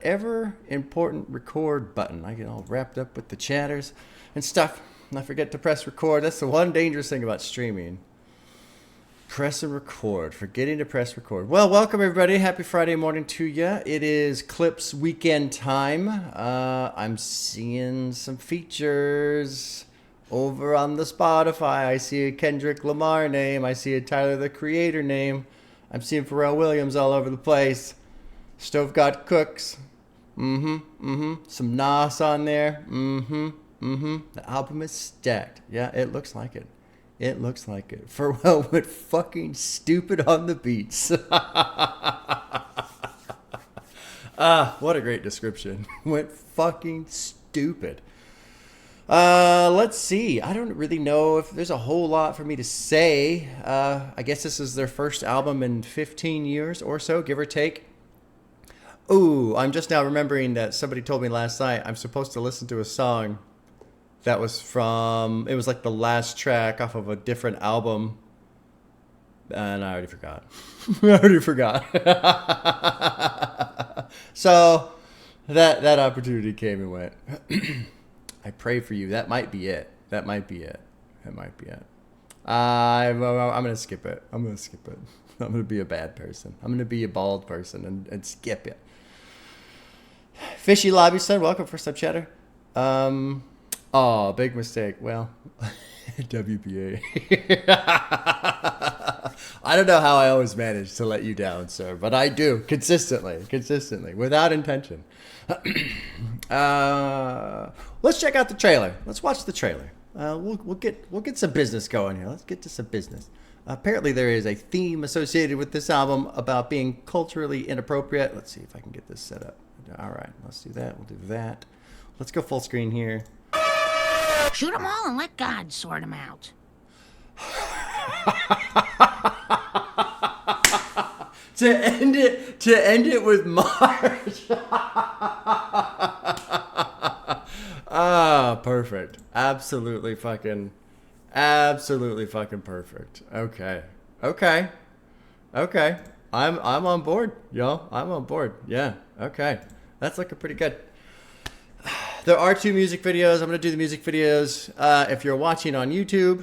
ever important record button. I get all wrapped up with the chatters and stuff, and I forget to press record. That's the one dangerous thing about streaming. Press and record. Forgetting to press record. Well, welcome everybody. Happy Friday morning to you. It is Clipse weekend time. I'm seeing some features over on the Spotify. I see a Kendrick Lamar name. I see a Tyler the Creator name. I'm seeing Pharrell Williams all over the place. Stove Got Cooks. Some Nas on there. The album is stacked. Yeah, it looks like it. It looks like it. Pharrell went fucking stupid on the beats. What a great description. Went fucking stupid. Let's see. I don't really know if there's a whole lot for me to say. I guess this is their first album in 15 years or so, give or take. Ooh, I'm just now remembering that somebody told me last night I'm supposed to listen to a song that was from, it was like the last track off of a different album. And I already forgot. So that opportunity came and went. I pray for you. That might be it. I'm going to skip it. I'm going to be a bad person. I'm going to be a bald person and skip it. Fishy Lobby said, welcome, first time chatter. Oh, big mistake. Well, WBA. I don't know how I always manage to let you down, sir, but I do consistently, without intention. Let's check out the trailer. Let's watch the trailer. We'll get some business going here. Let's get to some business. Apparently there is a theme associated with this album about being culturally inappropriate. Let's see if I can get this set up. All right, let's do that. We'll do that. Let's go full screen here. Shoot them all and let God sort them out. To end it with March. Perfect. Absolutely fucking perfect. Okay. I'm on board, y'all. I'm on board. Yeah. Okay. That's looking pretty good. There are 2 music videos. I'm going to do the music videos. If you're watching on YouTube,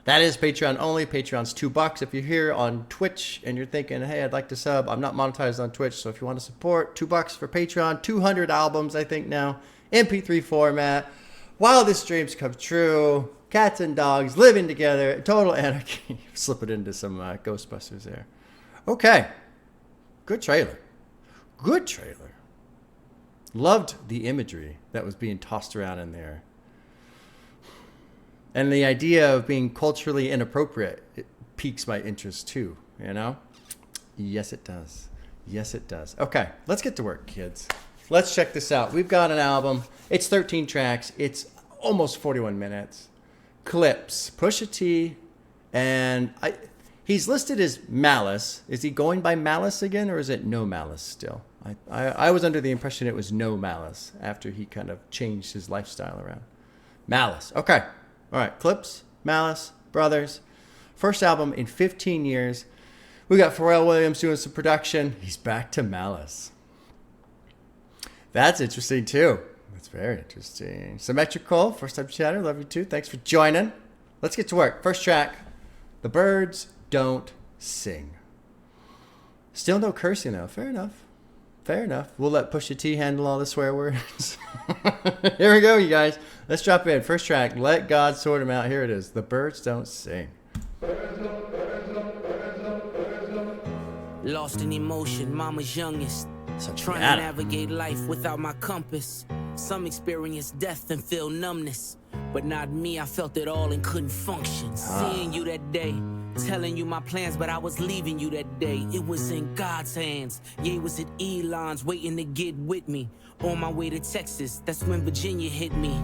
that is Patreon only. Patreon's $2. If you're here on Twitch and you're thinking, hey, I'd like to sub, I'm not monetized on Twitch. So if you want to support, $2 for Patreon. 200 albums, I think now. MP3 format. Wildest dreams come true. Cats and dogs living together. Total anarchy. Slip it into some Ghostbusters there. Okay. Good trailer. Loved the imagery that was being tossed around in there. And the idea of being culturally inappropriate, it piques my interest too, you know? Yes, it does. Okay, let's get to work, kids. Let's check this out. We've got an album. It's 13 tracks. It's almost 41 minutes. Clipse, Pusha T, and he's listed as Malice. Is he going by Malice again, or is it No Malice still? I was under the impression it was No Malice after he kind of changed his lifestyle around. Malice. Okay. All right. Clipse, Malice, Brothers. First album in 15 years. We got Pharrell Williams doing some production. He's back to Malice. That's interesting too. That's very interesting. Symmetrical, first time chatter. Love you too. Thanks for joining. Let's get to work. First track. The Birds Don't Sing. Still no cursing though. Fair enough. We'll let Pusha T handle all the swear words. Here we go, you guys. Let's drop in. First track, Let God Sort Them Out. Here it is. The Birds Don't Sing. Lost in emotion, mama's youngest. Trying to navigate life without my compass. Some experience death and feel numbness. But not me, I felt it all and couldn't function. Seeing you that day, telling you my plans, but I was leaving you that day. It was in God's hands. Yeah, it was at Elon's waiting to get with me. On my way to Texas, that's when Virginia hit me.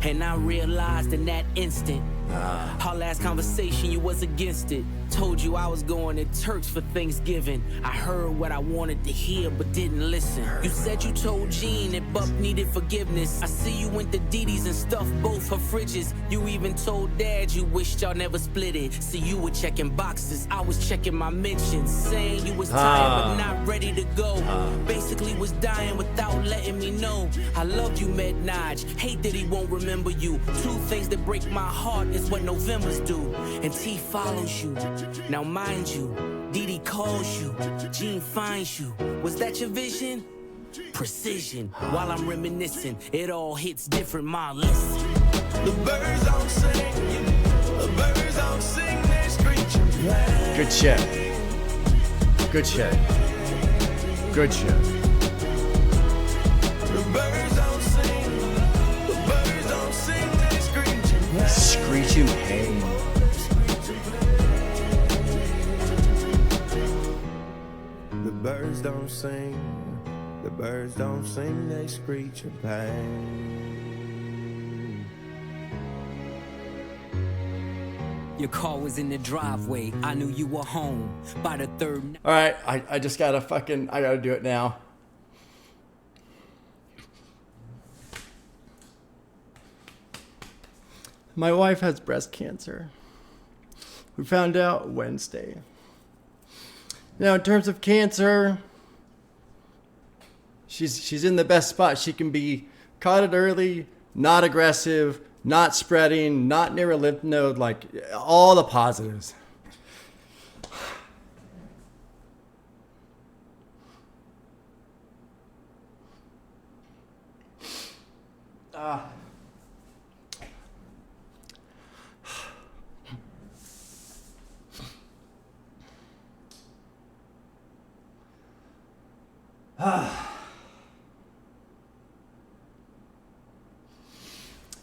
And I realized in that instant, Our last conversation, you was against it. Told you I was going to Turks for Thanksgiving. I heard what I wanted to hear, but didn't listen. You said you told Jean that Buck needed forgiveness. I see you went to Dee and stuffed both her fridges. You even told Dad you wished y'all never split it. See, you were checking boxes, I was checking my mentions. Saying you was tired but not ready to go. Basically was dying without letting me know. I loved you, M.T.B.T.T.F. Hate that he won't remember you. Two things that break my heart is what Novembers do. And T follows you. Now mind you, Dee calls you, Jean finds you. Was that your vision? Precision. While I'm reminiscing, it all hits different, ma, listen. The birds don't sing, the birds don't sing, they screech and play. Good shit. Good shit. Good shit. The birds don't sing, the birds don't sing, they screech and play. Screeching pain. The birds don't sing, the birds don't sing, they screech and pain. Your car was in the driveway, I knew you were home. By the third All right, I just gotta I gotta do it now. My wife has breast cancer. We found out Wednesday. Now, in terms of cancer, she's in the best spot. She can be caught it early, not aggressive, not spreading, not near a lymph node, like all the positives.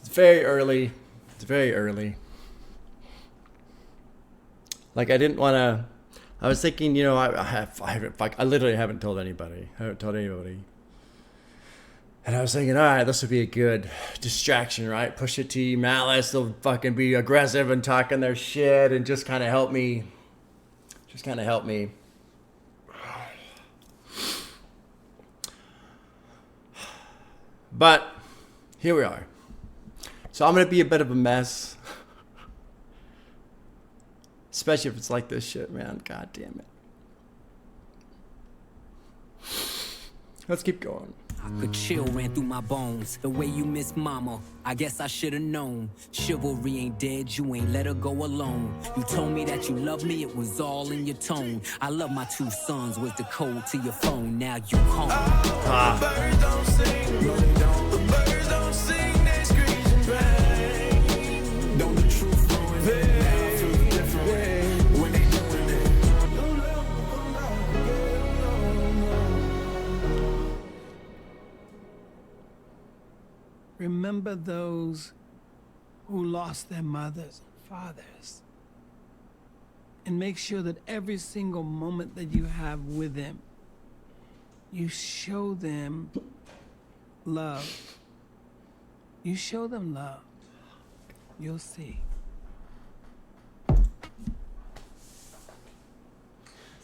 It's very early. It's very early. Like I didn't want to. I was thinking, you know, I literally haven't told anybody. I haven't told anybody. And I was thinking, all right, this would be a good distraction, right? Pusha T, Malice, they'll fucking be aggressive and talking their shit and just kind of help me. Just kind of help me. But here we are. So I'm going to be a bit of a mess. Especially if it's like this shit, man. God damn it. Let's keep going. A chill ran through my bones. The way you miss mama, I guess I should have known. Chivalry ain't dead, you ain't let her go alone. You told me that you loved me, it was all in your tone. I love my two sons, was the code to your phone. Now you home. The birds don't sing, no they don't. The birds don't sing, they screech and bang. Don't the truth ruin it? Now I feel different when they doing it. Remember those who lost their mothers and fathers. And make sure that every single moment that you have with them, you show them love. You show them love. You'll see.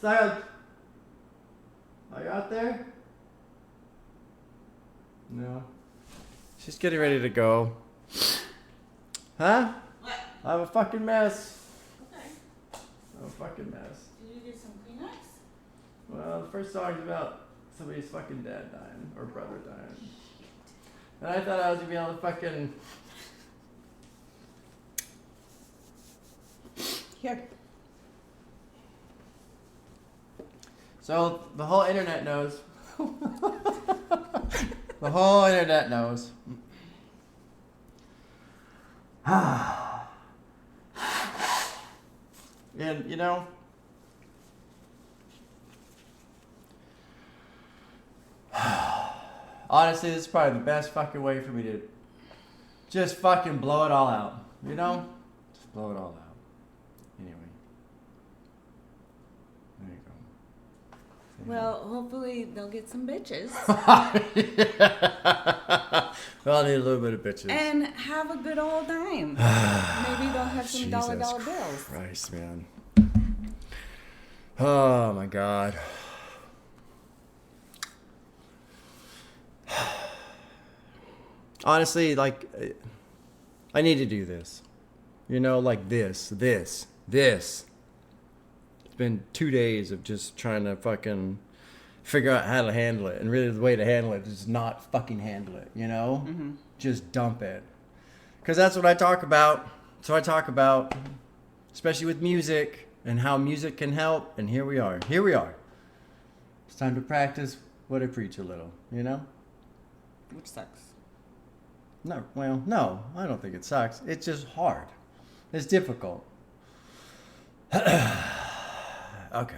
Zion, are you out there? No. She's getting ready to go. Huh? What? I have a fucking mess. Okay. I have a fucking mess. Did you get some Kleenex? Well, the first song's about somebody's fucking dad dying or brother dying. And I thought I was gonna be able to fucking. Here. So the whole internet knows. The whole internet knows. And you know, honestly, this is probably the best fucking way for me to just fucking blow it all out. You know? Just blow it all out. Anyway. There you go. Well, hopefully they'll get some bitches. We all need a little bit of bitches. and have a good old time. Maybe they'll have some dollar Jesus bills. Christ, man. Oh my God. Honestly, like, I need to do this. You know, like this. It's been 2 days of just trying to fucking figure out how to handle it. And really the way to handle it is not fucking handle it, you know? Mm-hmm. Just dump it. Because that's what I talk about. So I talk about, especially with music and how music can help. And here we are. It's time to practice what I preach a little, you know? Which sucks. No, well, no, I don't think it sucks. It's just hard. It's difficult. Okay.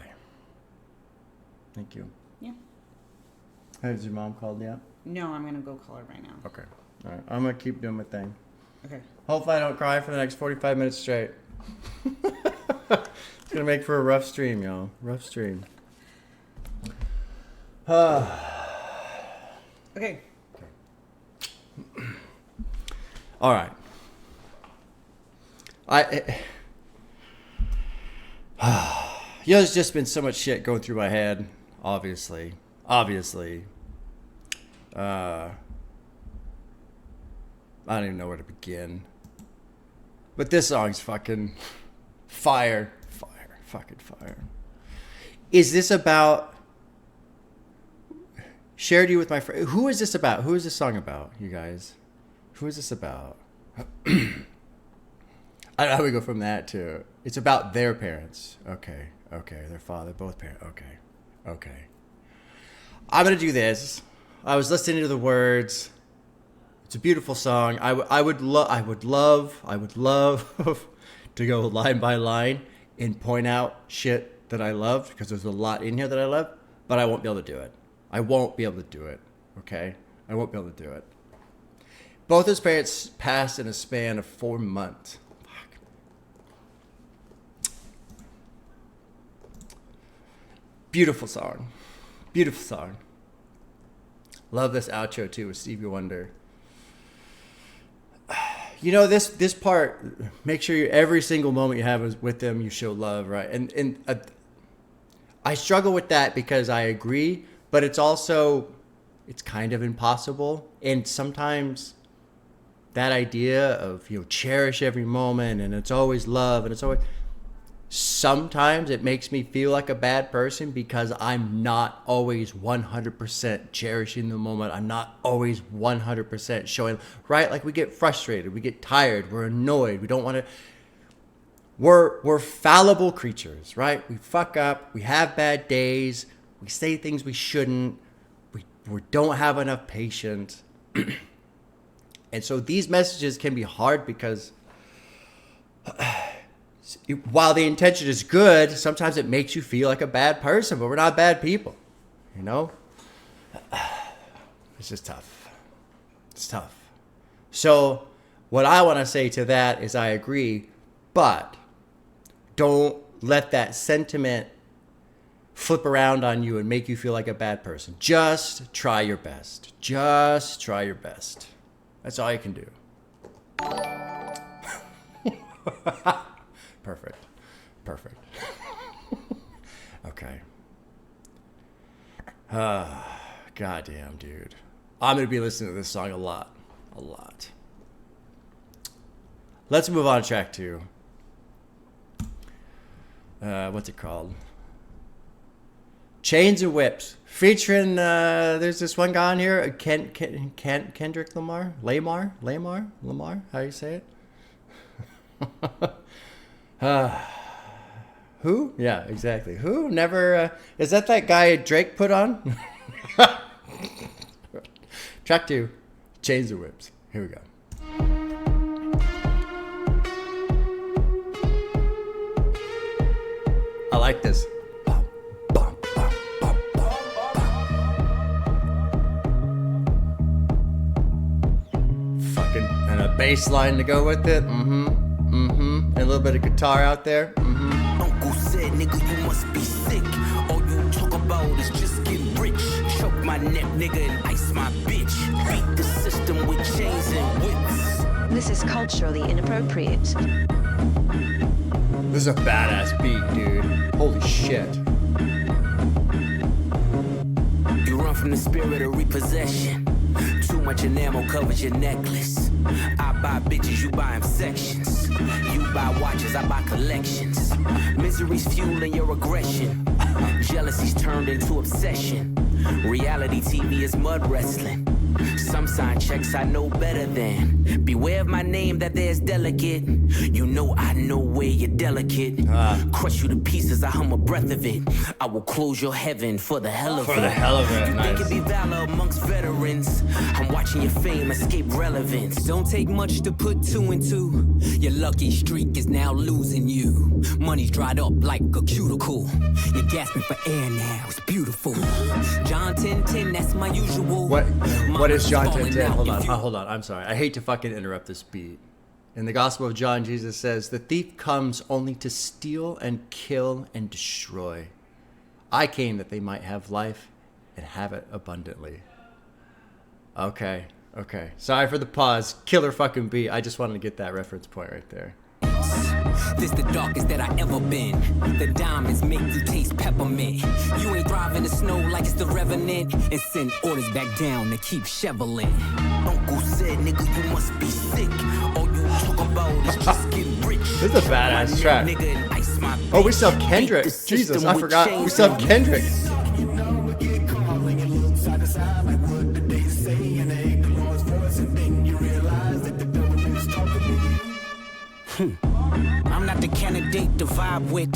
Thank you. Yeah. Has your mom called yet? No, I'm gonna go call her right now. Okay. All right. I'm going to keep doing my thing. Okay. Hopefully I don't cry for the next 45 minutes straight. It's going to make for a rough stream, y'all. Rough stream. Okay. All right. You know, there's just been so much shit going through my head, obviously. I don't even know where to begin. But this song's fucking fire. Fucking fire. Is this about... Shared you with my friend. Who is this about? Who is this song about, you guys? Who is this about? I don't know how we go from that to... It's about their parents. Okay. Their father, both parents. Okay. I'm going to do this. I was listening to the words. It's a beautiful song. I would love to go line by line and point out shit that I love, because there's a lot in here that I love, but I won't be able to do it. I won't be able to do it. Okay? I won't be able to do it. Both his parents passed in a span of 4 months. Fuck. Beautiful song. Love this outro too with Stevie Wonder. You know, this part, make sure every single moment you have with them, you show love, right? And I struggle with that because I agree, but it's kind of impossible. And sometimes that idea of, you know, cherish every moment and it's always love and it's always... Sometimes it makes me feel like a bad person because I'm not always 100% cherishing the moment. I'm not always 100% showing, right? Like we get frustrated, we get tired, we're annoyed, we don't want to... We're fallible creatures, right? We fuck up, we have bad days, we say things we shouldn't, we don't have enough patience. And so these messages can be hard because... While the intention is good, sometimes it makes you feel like a bad person, but we're not bad people, you know? It's just tough. It's tough. So what I want to say to that is I agree, but don't let that sentiment flip around on you and make you feel like a bad person. Just try your best. Just try your best. That's all you can do. Perfect. Okay. Goddamn, dude. I'm going to be listening to this song a lot. Let's move on to track 2. What's it called? Chains and Whips. Featuring, there's this one guy on here, Kendrick Lamar? Lamar? How do you say it? Who? Yeah, exactly. Who? Never. Is that guy Drake put on? Track 2, Chains and Whips. Here we go. I like this. Fucking, and a bass line to go with it. And a little bit of guitar out there. Uncle said, nigga, you must be sick. All you talk about is just get rich. Choke my neck, nigga, and ice my bitch. Beat the system with chains and whips. This is culturally inappropriate. This is a badass beat, dude. Holy shit. You run from the spirit of repossession. Too much enamel covers your necklace. I buy bitches, you buy them sections. You buy watches, I buy collections. Misery's fueling your aggression. Jealousy's turned into obsession. Reality TV is mud wrestling. Some sign checks I know better than. Beware of my name that there's delicate. You know I know where you're delicate. Crush you to pieces, I hum a breath of it. I will close your heaven for the hell of it. For the hell of it, You nice. think it'd be valor amongst veterans. I'm watching your fame escape relevance. Don't take much to put two and two. Your lucky streak is now losing you. Money's dried up like a cuticle. You're gasping for air now, it's beautiful. John 10:10, that's my usual. What is John Falling 10:10? out Hold if on, you- hold on. I'm sorry. I hate to fucking interrupt this beat. In the Gospel of John, Jesus says, "The thief comes only to steal and kill and destroy. I came that they might have life and have it abundantly." Okay. Sorry for the pause. Killer fucking beat. I just wanted to get that reference point right there. This the darkest that I ever been. The diamonds make you taste peppermint. You ain't thriving in the snow like it's the Revenant. And send orders back down to keep shoveling. Uncle said, nigga, you must be sick. All you talk about is just getting rich. This is a badass track. Nigga, and ice my Oh, we bitch. still have Kendrick. Beat the Jesus, system I with forgot. We chains still have and Kendrick. I'm not the candidate to vibe with.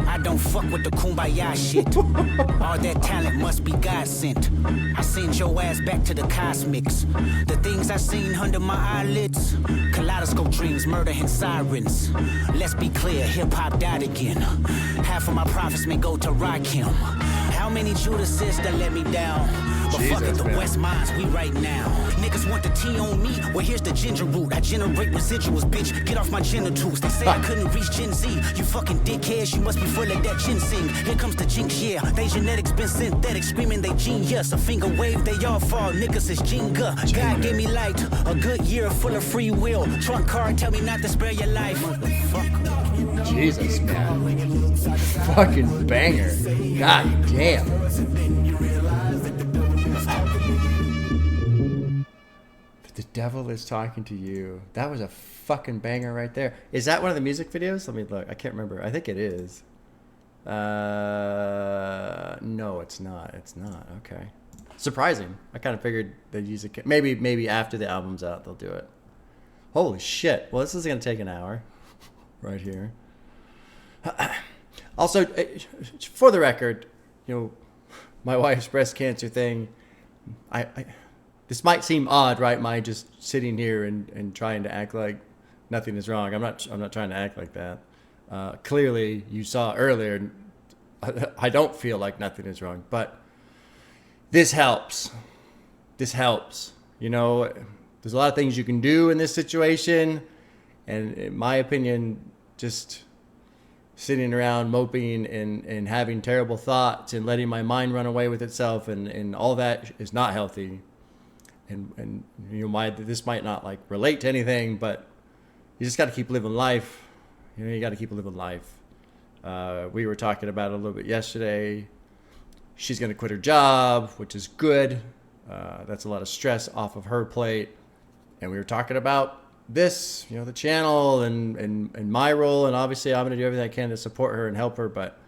I don't fuck with the kumbaya shit. All that talent must be God sent. I send your ass back to the cosmics. The things I seen under my eyelids. Kaleidoscope dreams, murder and sirens. Let's be clear, hip hop died again. Half of my profits may go to Rakim. How many Judases that let me down? But fuck it, Jesus, the man. West Minds, we right now. Niggas want the tea on me. Well, here's the ginger root. I generate residuals, bitch. Get off my genitals. They say I couldn't reach Gen Z. You fucking dickheads, you must be full of that ginseng. Here comes the jinx, yeah. They genetics been synthetic, screaming they genius. A finger wave, they all fall. Niggas is Jenga. God gave me light. A good year full of free will. Trunk card, tell me not to spare your life. Motherfucker. Jesus, man. Fucking banger. God damn. The devil is talking to you. That was a fucking banger right there. Is that one of the music videos? Let me look. I can't remember. I think it is. No, it's not. It's not. Okay. Surprising. I kind of figured they'd use it. Maybe after the album's out, they'll do it. Holy shit. Well, this is going to take an hour. Right here. Also, for the record, you know, my wife's breast cancer thing, this might seem odd, right? My just sitting here and trying to act like nothing is wrong. I'm not trying to act like that. Clearly, you saw earlier, I don't feel like nothing is wrong, but this helps. This helps. You know, there's a lot of things you can do in this situation, and in my opinion, just sitting around moping and having terrible thoughts and letting my mind run away with itself and all that is not healthy. And you know, this might not like relate to anything, but you just got to keep living life. You know, you got to keep living life. We were talking about it a little bit yesterday. She's going to quit her job, which is good. That's a lot of stress off of her plate. And we were talking about this, you know, the channel and my role. And obviously I'm going to do everything I can to support her and help her. But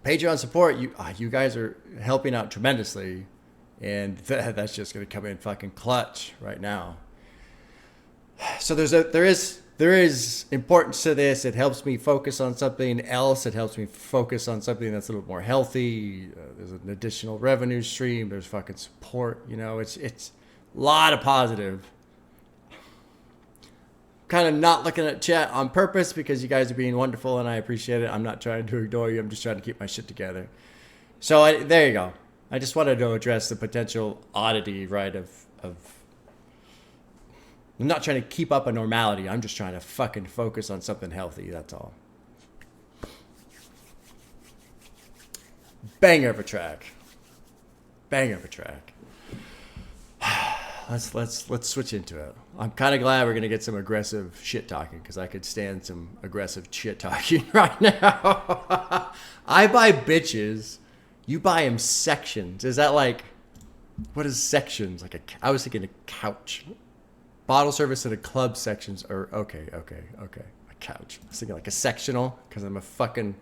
Patreon support, you guys are helping out tremendously. And that's just going to come in fucking clutch right now. So there is importance to this. It helps me focus on something else. It helps me focus on something that's a little more healthy. There's an additional revenue stream. There's fucking support. You know, it's a lot of positive. Kind of not looking at chat on purpose because you guys are being wonderful and I appreciate it. I'm not trying to ignore you. I'm just trying to keep my shit together. So there you go. I just wanted to address the potential oddity, right, of I'm not trying to keep up a normality. I'm just trying to fucking focus on something healthy. That's all. Banger of a track. Bang of a track. Let's switch into it. I'm kind of glad we're gonna get some aggressive shit talking because I could stand some aggressive shit talking right now. I buy bitches. You buy them sections. Is that like, what is sections? Like I was thinking a couch. Bottle service and a club sections are okay. A couch. I was thinking like a sectional because I'm a fucking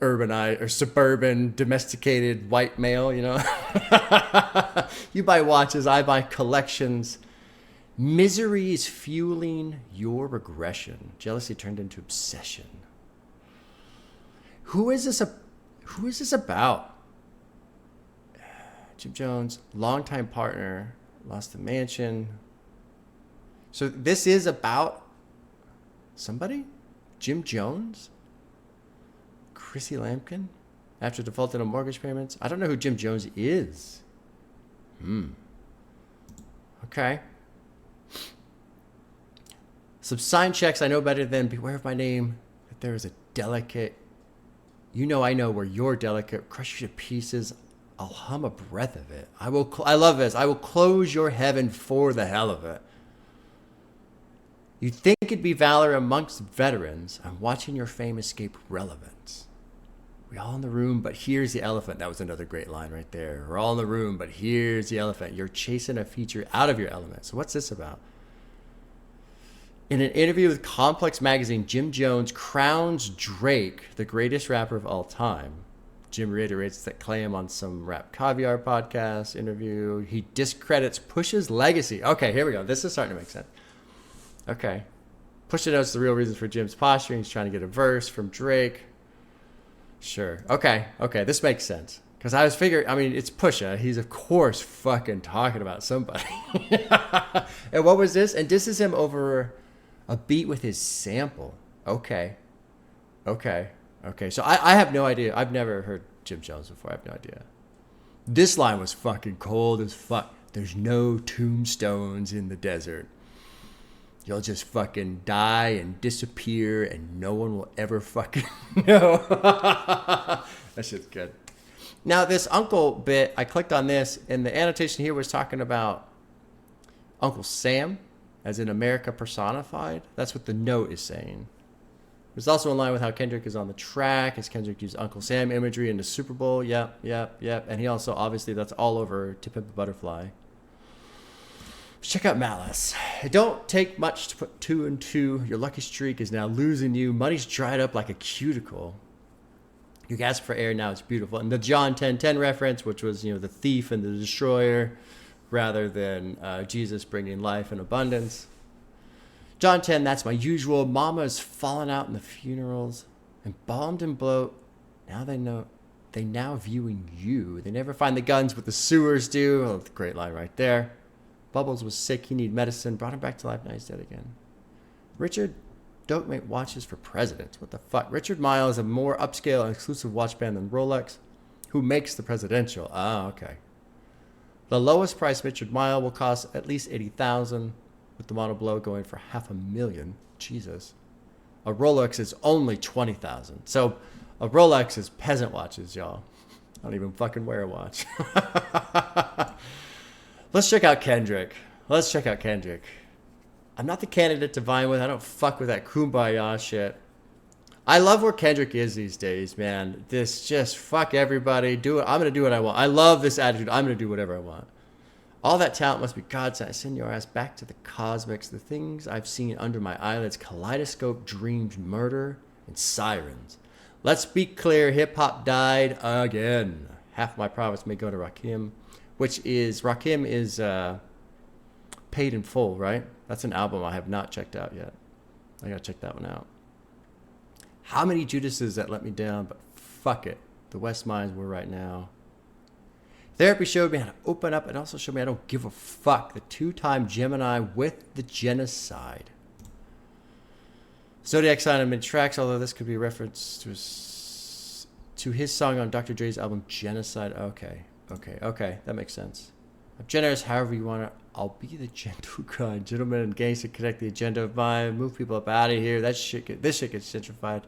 urbanized or suburban domesticated white male, you know. You buy watches, I buy collections. Misery is fueling your regression. Jealousy turned into obsession. Who is this about? Jim Jones, longtime partner, lost the mansion. So this is about somebody? Jim Jones? Chrissy Lampkin? After defaulting on mortgage payments? I don't know who Jim Jones is. Okay. Some signed checks I know better than beware of my name. That there is a delicate, you know I know where you're delicate, crush you to pieces. I'll hum a breath of it. I love this. I will close your heaven for the hell of it. You'd think it'd be valor amongst veterans. I'm watching your fame escape relevance. We all in the room, but here's the elephant. That was another great line right there. We're all in the room, but here's the elephant. You're chasing a feature out of your element. So what's this about? In an interview with Complex Magazine, Jim Jones crowns Drake the greatest rapper of all time. Jim reiterates that claim on some Rap Caviar podcast interview. He discredits Push's legacy. Okay, here we go. This is starting to make sense. Okay. Pusha notes the real reasons for Jim's posturing. He's trying to get a verse from Drake. Sure. Okay. This makes sense. Because I was figuring, I mean, it's Pusha. He's, of course, fucking talking about somebody. And what was this? And this is him over a beat with his sample. Okay. So I have no idea. I've never heard Jim Jones before. I have no idea. This line was fucking cold as fuck. There's no tombstones in the desert. You'll just fucking die and disappear and no one will ever fucking know. That shit's good. Now, this uncle bit, I clicked on this, and the annotation here was talking about Uncle Sam, as in America personified. That's what the note is saying. It was also in line with how Kendrick is on the track, as Kendrick used Uncle Sam imagery in the Super Bowl. Yep. And he also, obviously, that's all over To Pimp a Butterfly. Check out Malice. It don't take much to put 2 and 2. Your lucky streak is now losing you. Money's dried up like a cuticle. You gasp for air, now it's beautiful. And the John 10:10 reference, which was, the thief and the destroyer, rather than Jesus bringing life and abundance. John 10, that's my usual. Mama's fallen out in the funerals. Embalmed and bloat. Now they know. They now viewing you. They never find the guns, but the sewers do. Oh, great line right there. Bubbles was sick, he needed medicine, brought him back to life, now he's dead again. Richard, don't make watches for presidents. What the fuck? Richard Mille is a more upscale and exclusive watch brand than Rolex. Who makes the presidential? Ah, okay. The lowest price Richard Mille will cost at least $80,000, with the model below going for $500,000. Jesus. A Rolex is only $20,000. So a Rolex is peasant watches, y'all. I don't even fucking wear a watch. Let's check out Kendrick. I'm not the candidate to vying with. I don't fuck with that kumbaya shit. I love where Kendrick is these days, man. This just fuck everybody. Do it. I'm going to do what I want. I love this attitude. I'm going to do whatever I want. All that talent must be God's. I send your ass back to the cosmics. The things I've seen under my eyelids, kaleidoscope, dreams, murder, and sirens. Let's be clear. Hip-hop died again. Half my profits may go to Rakim. Rakim is Paid in Full, right? That's an album I have not checked out yet. I gotta check that one out. How many Judases that let me down, but fuck it. The West Minds were right now. Therapy showed me how to open up and also showed me I don't give a fuck. The 2-time Gemini with the genocide. Zodiac sign and mid-tracks, although this could be a reference to his song on Dr. Dre's album Genocide. Okay. That makes sense. I'm generous however you want to. I'll be the gentle kind. Gentlemen and gangster connect the agenda of mine. Move people up out of here. This shit gets gentrified.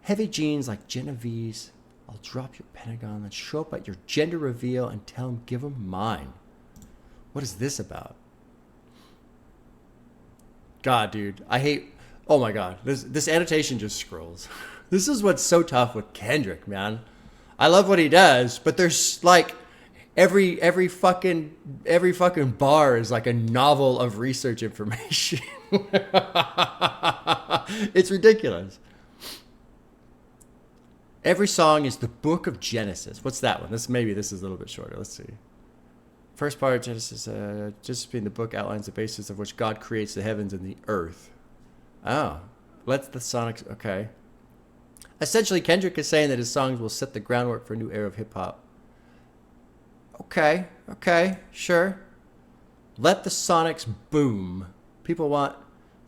Heavy jeans like Genevieve's. I'll drop your pentagon, then show up at your gender reveal and tell him, give him mine. What is this about? God, dude, I hate. Oh my God, this annotation just scrolls. This is what's so tough with Kendrick, man. I love what he does, but there's like every fucking bar is like a novel of research information. It's ridiculous. Every song is the book of Genesis. What's that one? This is a little bit shorter. Let's see. First part of Genesis, just being the book outlines the basis of which God creates the heavens and the earth. Oh, let the sonics. Okay. Essentially, Kendrick is saying that his songs will set the groundwork for a new era of hip hop. Okay, sure. Let the sonics boom. People want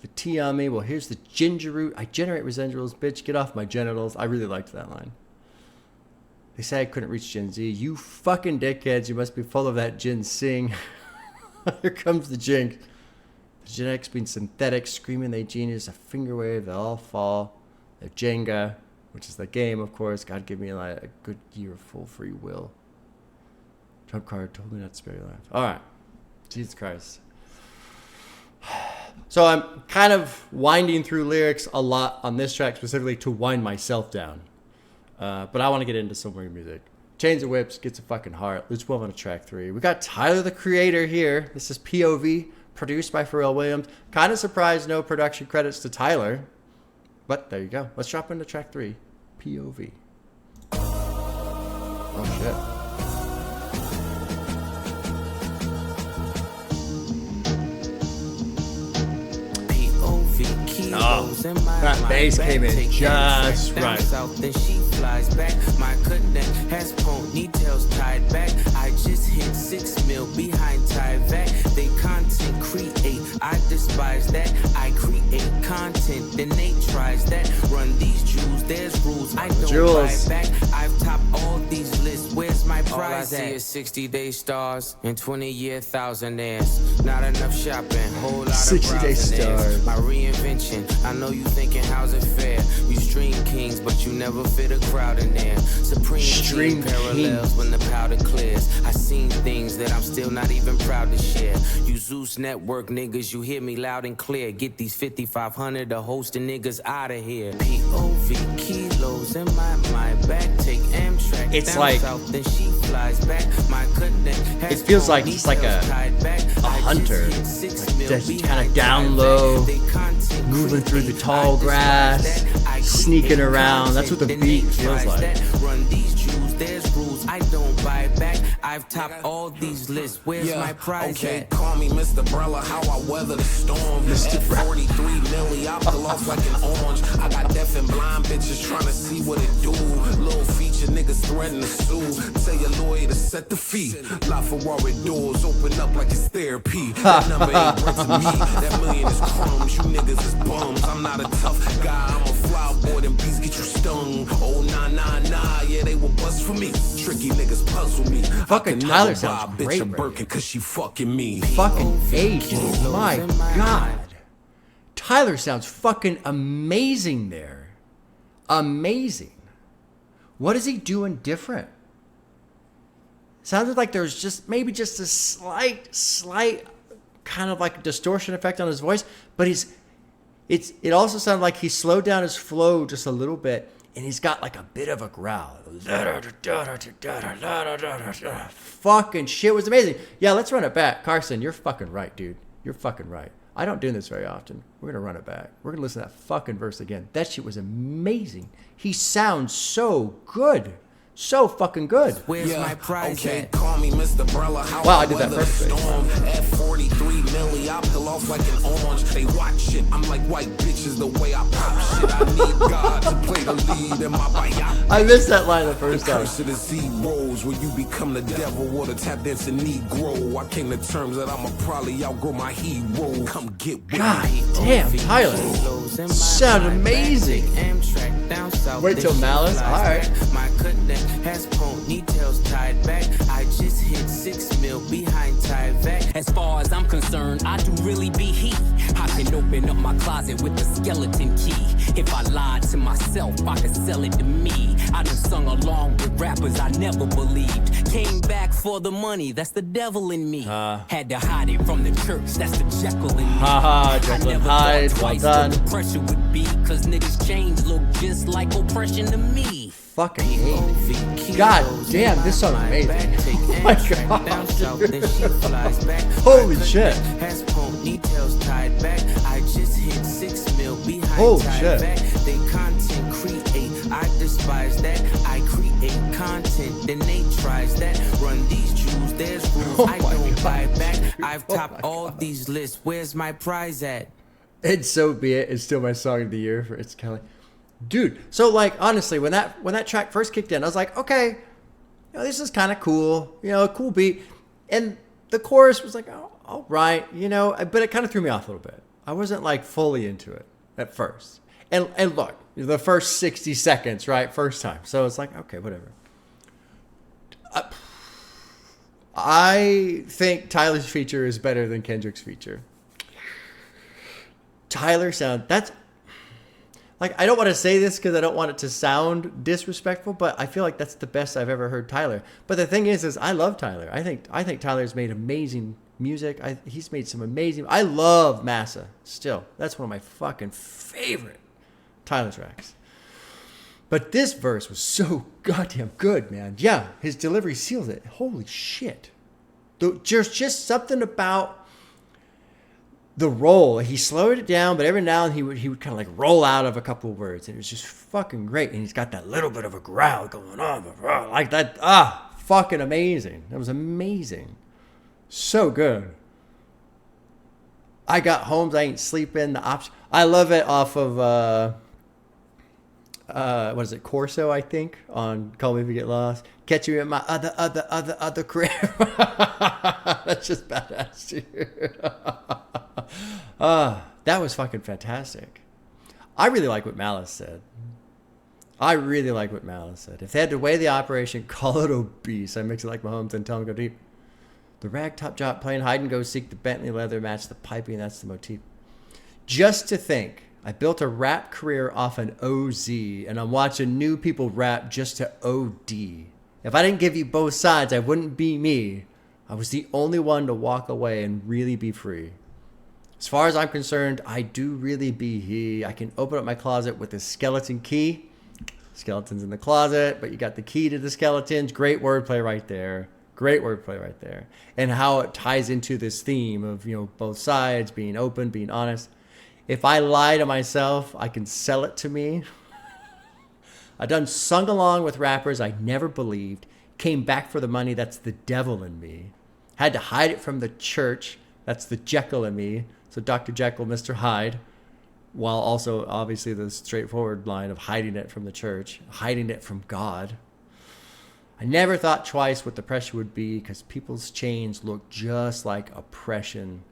the tea on me. Well, here's the ginger root. I generate residuals, bitch. Get off my genitals. I really liked that line. They say I couldn't reach Gen Z. You fucking dickheads. You must be full of that ginseng. Here comes the jinx. The genetics being synthetic, screaming they genius, a finger wave, they'll all fall. They're Jenga, which is the game, of course. God give me a good year of full free will. Trump card told me not to spare your life. All right. Jesus Christ. So I'm kind of winding through lyrics a lot on this track specifically to wind myself down. But I want to get into some weird music. Chains of Whips, Gets a Fucking Heart. Let's move on to track 3. We got Tyler, the Creator here. This is P.O.V. produced by Pharrell Williams. Kind of surprised no production credits to Tyler. But there you go. Let's drop into track 3. P.O.V. Oh, shit. Oh, that bass came in just right. Then she flies back. My connect has ponytails tied back. I just hit 6 mil behind Tyvek. They content create. I despise that. I create content, then they tries that. Run these jewels, there's rules. I don't buy back. I've topped all these lists. Where's my prize? All I see is 60-day stars and 20-year thousandaires. Not enough shopping, whole lot of 60-day stars. My reinvention. I know you thinking how's it fair? You stream kings, but you never fit a crowd in there. Supreme stream parallels when the powder clears. I seen things that I'm still not even proud to share. You Zeus Network niggas, you hear me loud and clear. Get these 5,500 to hosting niggas out of here. P.O.V. kilos in my back. Take Amtrak. It's down like south, then she flies back. My it feels like just like a hunter, like just kind of down low, moving through the tall grass, sneaking around. That's what the beat feels like. Run these jewels, there's rules. I don't buy back. I've topped all these lists. Where's my prize? Okay, call me Mr. Brella, how I weather the storm. At 43 milli, I pull off like an orange. I got deaf and blind bitches trying to see what it do. Little feature niggas threatening to sue. Tell your lawyer to set the fee. LaFerrari doors open up like it's therapy. That number ain't worth to me. That million is crumbs. You niggas is bums. I'm not a tough guy. I'm a fly boy. Them beats get you stung. Oh, nah. Yeah, they will bust for me. Tricky niggas puzzle me. Fucking Tyler sounds great. Cause she fucking me. Fucking H. My God. Tyler sounds fucking amazing there. Amazing. What is he doing different? Sounded like there's just maybe just a slight kind of like distortion effect on his voice, but it also sounded like he slowed down his flow just a little bit, and he's got like a bit of a growl. Fucking shit was amazing. Yeah, let's run it back. Carson, you're fucking right, dude. You're fucking right. I don't do this very often. We're going to run it back. We're going to listen to that fucking verse again. That shit was amazing. He sounds so good. So fucking good. Where's my prize? Okay, call me Mr. Brella. How wow, I did that perfectly. At 43 milli, I peel off like an orange. They watch shit. I'm like white bitches the way I pop shit. I need God to play the lead in my biopic. I missed that line the first time. Curse of the zeros, where you become the devil or the tap dancing Negro. I came to terms that I'ma probably outgrow my hero. Come get with God me. damn, Tyler. Sound amazing. Wait till Malice? Alright. My connect has ponytails tied back. I just hit 6 mil behind Tyvek. As far as I'm concerned, I do really be heat. I can open open up my closet with the skeleton key. If I lied to myself, I could sell it to me. I done sung along with rappers I never believed. Came back for the money, that's the devil in me. Had to hide it from the church, that's the Jekyll in me. Jekyll and Hyde, well done. What the pressure would be, cause niggas' chains look just like oppression to me. Fucking hate. God damn, this song's amazing. Oh my god. Holy shit. Has ponytails tied back. I just hit 6 mil behind. Holy shit. They content create. I despise that. I create content, then they tries that. Run these Jews, there's rules. I don't buy back. I've topped all these lists. Where's my prize at? And So Be It is still my song of the year for It's Kelly. Dude, so like honestly, when that track first kicked in, I was like, okay, this is kind of cool, a cool beat, and the chorus was like, oh, all right, but it kind of threw me off a little bit. I wasn't like fully into it at first, and look, the first 60 seconds, right, first time, so it's like, okay, whatever. I think Tyler's feature is better than Kendrick's feature. Tyler that's. Like, I don't want to say this because I don't want it to sound disrespectful, but I feel like that's the best I've ever heard Tyler. But the thing is I love Tyler. I think Tyler's made amazing music. He's made some amazing. I love Massa still. That's one of my fucking favorite Tyler tracks. But this verse was so goddamn good, man. Yeah, his delivery seals it. Holy shit. There's just something about the roll. He slowed it down, but every now and then he would kind of like roll out of a couple of words, and it was just fucking great. And he's got that little bit of a growl going on, like that. Fucking amazing. That was amazing. So good. I got homes I ain't sleeping. The option. I love it off of what is it, Corso, I think, on Call Me If You Get Lost. Catch you in my other crib. That's just badass, dude. That was fucking fantastic. I really like what Malice said. If they had to weigh the operation, call it obese. I mix it like Mahomes and tell him to go deep. The ragtop jock playing hide and go seek, the Bentley leather match the piping, that's the motif. Just to think, I built a rap career off an OZ, and I'm watching new people rap just to OD. If I didn't give you both sides, I wouldn't be me. I was the only one to walk away and really be free. As far as I'm concerned, I do really be he. I can open up my closet with a skeleton key. Skeletons in the closet, but you got the key to the skeletons. Great wordplay right there. And how it ties into this theme of, both sides, being open, being honest. If I lie to myself, I can sell it to me. I done sung along with rappers I never believed. Came back for the money, that's the devil in me. Had to hide it from the church, that's the Jekyll in me. So Dr. Jekyll, Mr. Hyde, while also obviously the straightforward line of hiding it from the church, hiding it from God. I never thought twice what the pressure would be because people's chains look just like oppression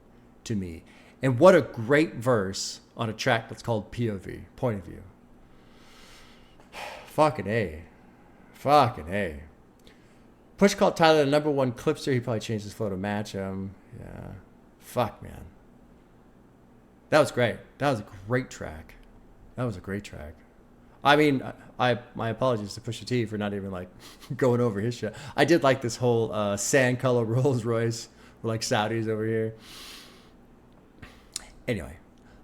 to me. And what a great verse on a track that's called P.O.V, point of view. Fucking A. Push called Tyler the number one Clipser. He probably changed his flow to match him. Yeah. Fuck, man. That was great. That was a great track. I mean, my apologies to Pusha T for not even like going over his shit. I did like this whole sand color Rolls Royce. We're like Saudis over here. Anyway,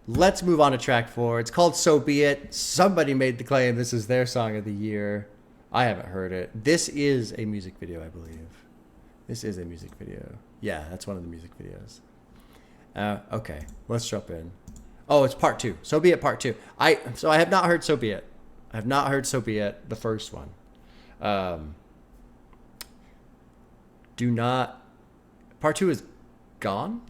let's move on to track 4. It's called So Be It. Somebody made the claim this is their song of the year. I haven't heard it. This is a music video, I believe. Yeah, that's one of the music videos. Okay, let's jump in. Oh, it's part 2. So Be It part 2. I have not heard So Be It. I have not heard So Be It, the first one. Part 2 is gone?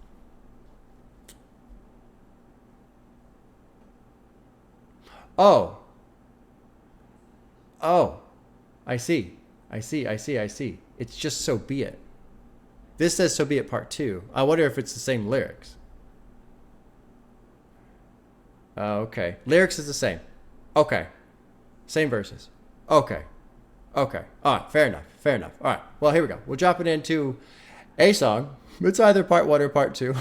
Oh, I see. It's just So Be It. This says So Be It Part 2. I wonder if it's the same lyrics. Okay. Lyrics is the same. Okay. Same verses. Okay. All right. Fair enough. All right. Well, here we go. We're dropping into a song. It's either part 1 or part 2.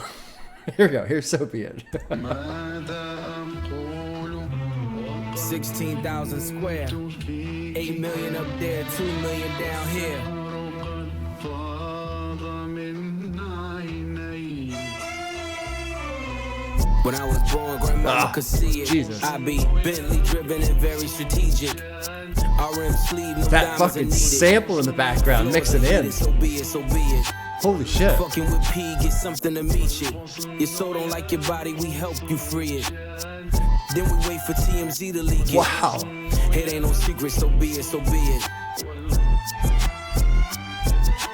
Here we go. Here's So Be It. 16,000 square, 8 million up there, 2 million down here. When I was born, grandmama could see it. Jesus. I be Bentley driven and very strategic. RM sleeve, no That fucking sample in the background, mixing in. So be it, so be it. Holy shit. Fucking with P, get something to meet you. Your soul don't like your body, we help you free it. Then we wait for TMZ to leak it. Wow. It ain't no secret, so be it, so be it.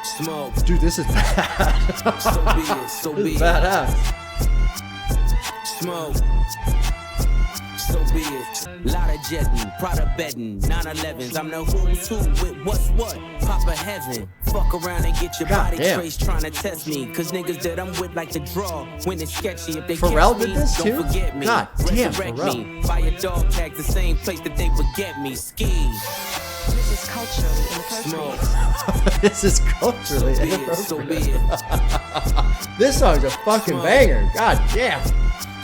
Smoke. Dude, this is bad. So be it, so This be is it. badass. Smoke. So be it. Lot of jetting, Prada betting, 911s. I'm the who's who with what's what. Papa heaven. Fuck around and get your God body damn. traced trying to test me. Cause niggas that I'm with like to draw when it's sketchy. If they Pharrell catch did me, this don't too? forget me. God damn, Resurrect Pharrell. me. Buy a dog tag the same place that they would get me. Ski. This is culturally inappropriate. Smoke. This is culturally Be it, so be inappropriate. it. This song's a fucking banger. God damn.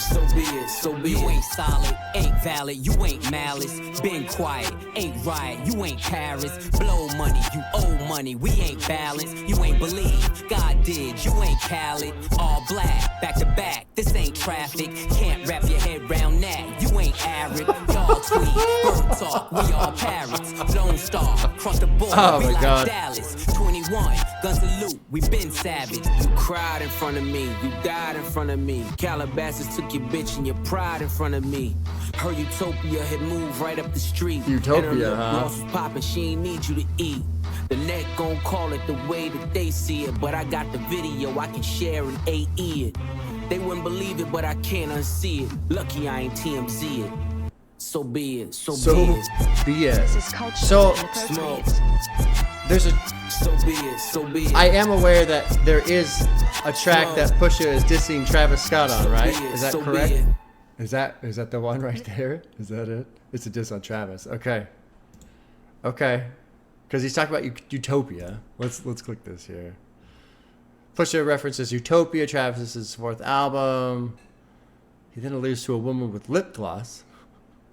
So be it, so be it. You ain't solid, ain't valid, you ain't malice. Been quiet, ain't right, you ain't Paris. Blow money, you owe money, we ain't balanced. You ain't believe, God did, you ain't Khaled. All black, back to back, this ain't traffic. Can't wrap your head round that, you ain't Arab. Y'all tweet, bird talk, we all parrots. Lone Star, cross the border, Oh we my like God. Dallas. 21, guns salute, we been savage. You cried in front of me, you died in front of me. Calabasas took your bitch and your pride in front of me. Her utopia had moved right up the street. Utopia, and her lip huh? gloss was popping, she ain't need you to eat. The net gon' call it the way that they see it, but I got the video I can share and AE it. They wouldn't believe it, but I can't unsee it. Lucky I ain't TMZ it. So be it, so So be it. be it. This is culturally So inappropriate. there's a. So be it, so be it. I am aware that there is a track that Pusha is dissing Travis Scott on, right? Is that So be correct? it. Is that the one right there? Is that it? It's a diss on Travis. Okay. Okay. Because he's talking about Utopia. Let's click this here. Pusha references Utopia, Travis's fourth album. He then alludes to a woman with lip gloss.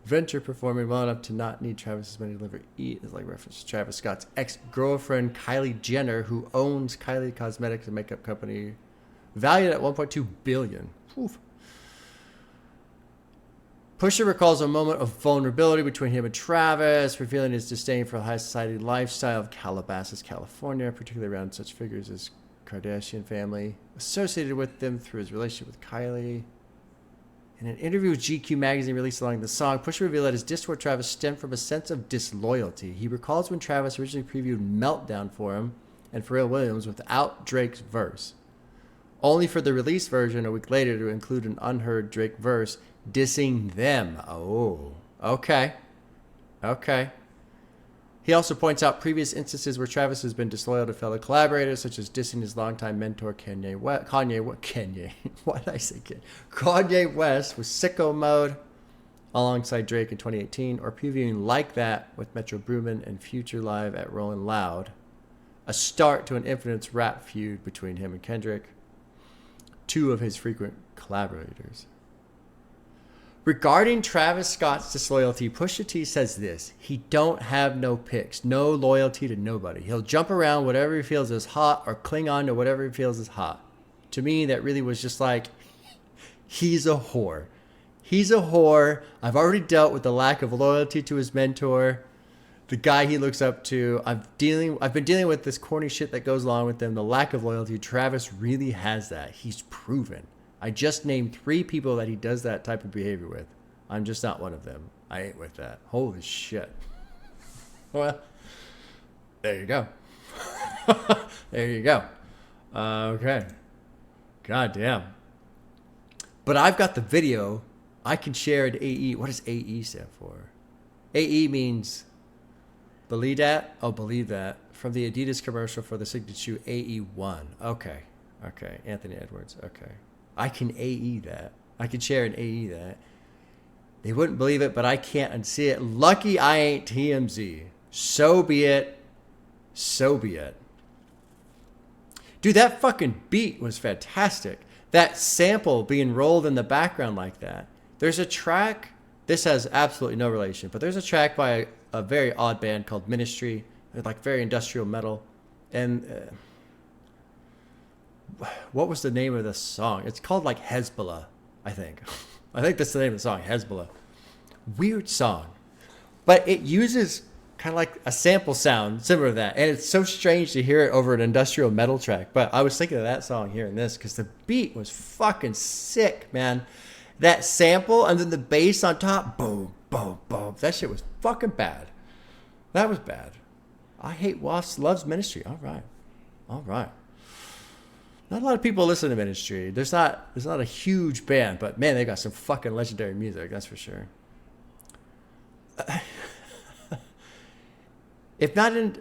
Venture performing well enough to not need Travis's money to deliver eat is like reference to Travis Scott's ex-girlfriend Kylie Jenner, who owns Kylie Cosmetics and makeup company, valued at $1.2 billion. Oof. Pusha recalls a moment of vulnerability between him and Travis, revealing his disdain for the high society lifestyle of Calabasas, California, particularly around such figures as Kardashian family, associated with them through his relationship with Kylie. In an interview with GQ magazine released along the song, Pusha revealed that his diss toward Travis stemmed from a sense of disloyalty. He recalls when Travis originally previewed Meltdown for him and Pharrell Williams without Drake's verse, only for the release version a week later to include an unheard Drake verse dissing them. Oh, okay. Okay. He also points out previous instances where Travis has been disloyal to fellow collaborators, such as dissing his longtime mentor Kanye West. Why did I say Kanye? Kanye West with Sicko Mode alongside Drake in 2018, or previewing Like That with Metro Boomin and Future live at Rollin' Loud. A start to an infamous rap feud between him and Kendrick, two of his frequent collaborators. Regarding Travis Scott's disloyalty, Pusha T says this: he don't have no picks, no loyalty to nobody. He'll jump around whatever he feels is hot or cling on to whatever he feels is hot. To me, that really was just like, he's a whore. He's a whore. I've already dealt with the lack of loyalty to his mentor, the guy he looks up to. I've been dealing with this corny shit that goes along with them, the lack of loyalty. Travis really has that. He's proven. I just named 3 people that he does that type of behavior with. I'm just not one of them. I ain't with that. Holy shit. Well, there you go. There you go. Okay. God damn. But I've got the video. I can share it. AE. What does AE stand for? AE means believe that. Oh, believe that. From the Adidas commercial for the signature shoe AE1. Okay. Okay. Anthony Edwards. Okay. I can AE that. I can share an AE that. They wouldn't believe it, but I can't unsee it. Lucky I ain't TMZ. So be it. So be it. Dude, that fucking beat was fantastic. that sample being rolled in the background like that. There's a track, this has absolutely no relation, but there's a track by a very odd band called Ministry. They're like very industrial metal. And what was the name of the song? It's called like Hezbollah, I think. I think that's the name of the song, Hezbollah. Weird song. But it uses kind of like a sample sound similar to that. And it's so strange to hear it over an industrial metal track. But I was thinking of that song hearing this because the beat was fucking sick, man. That sample and then the bass on top, boom, boom, boom. That shit was fucking bad. That was bad. I Hate Wasps, loves Ministry. All right. All right. Not a lot of people listen to Ministry. There's not a huge band, but man, they got some fucking legendary music, that's for sure. If not in,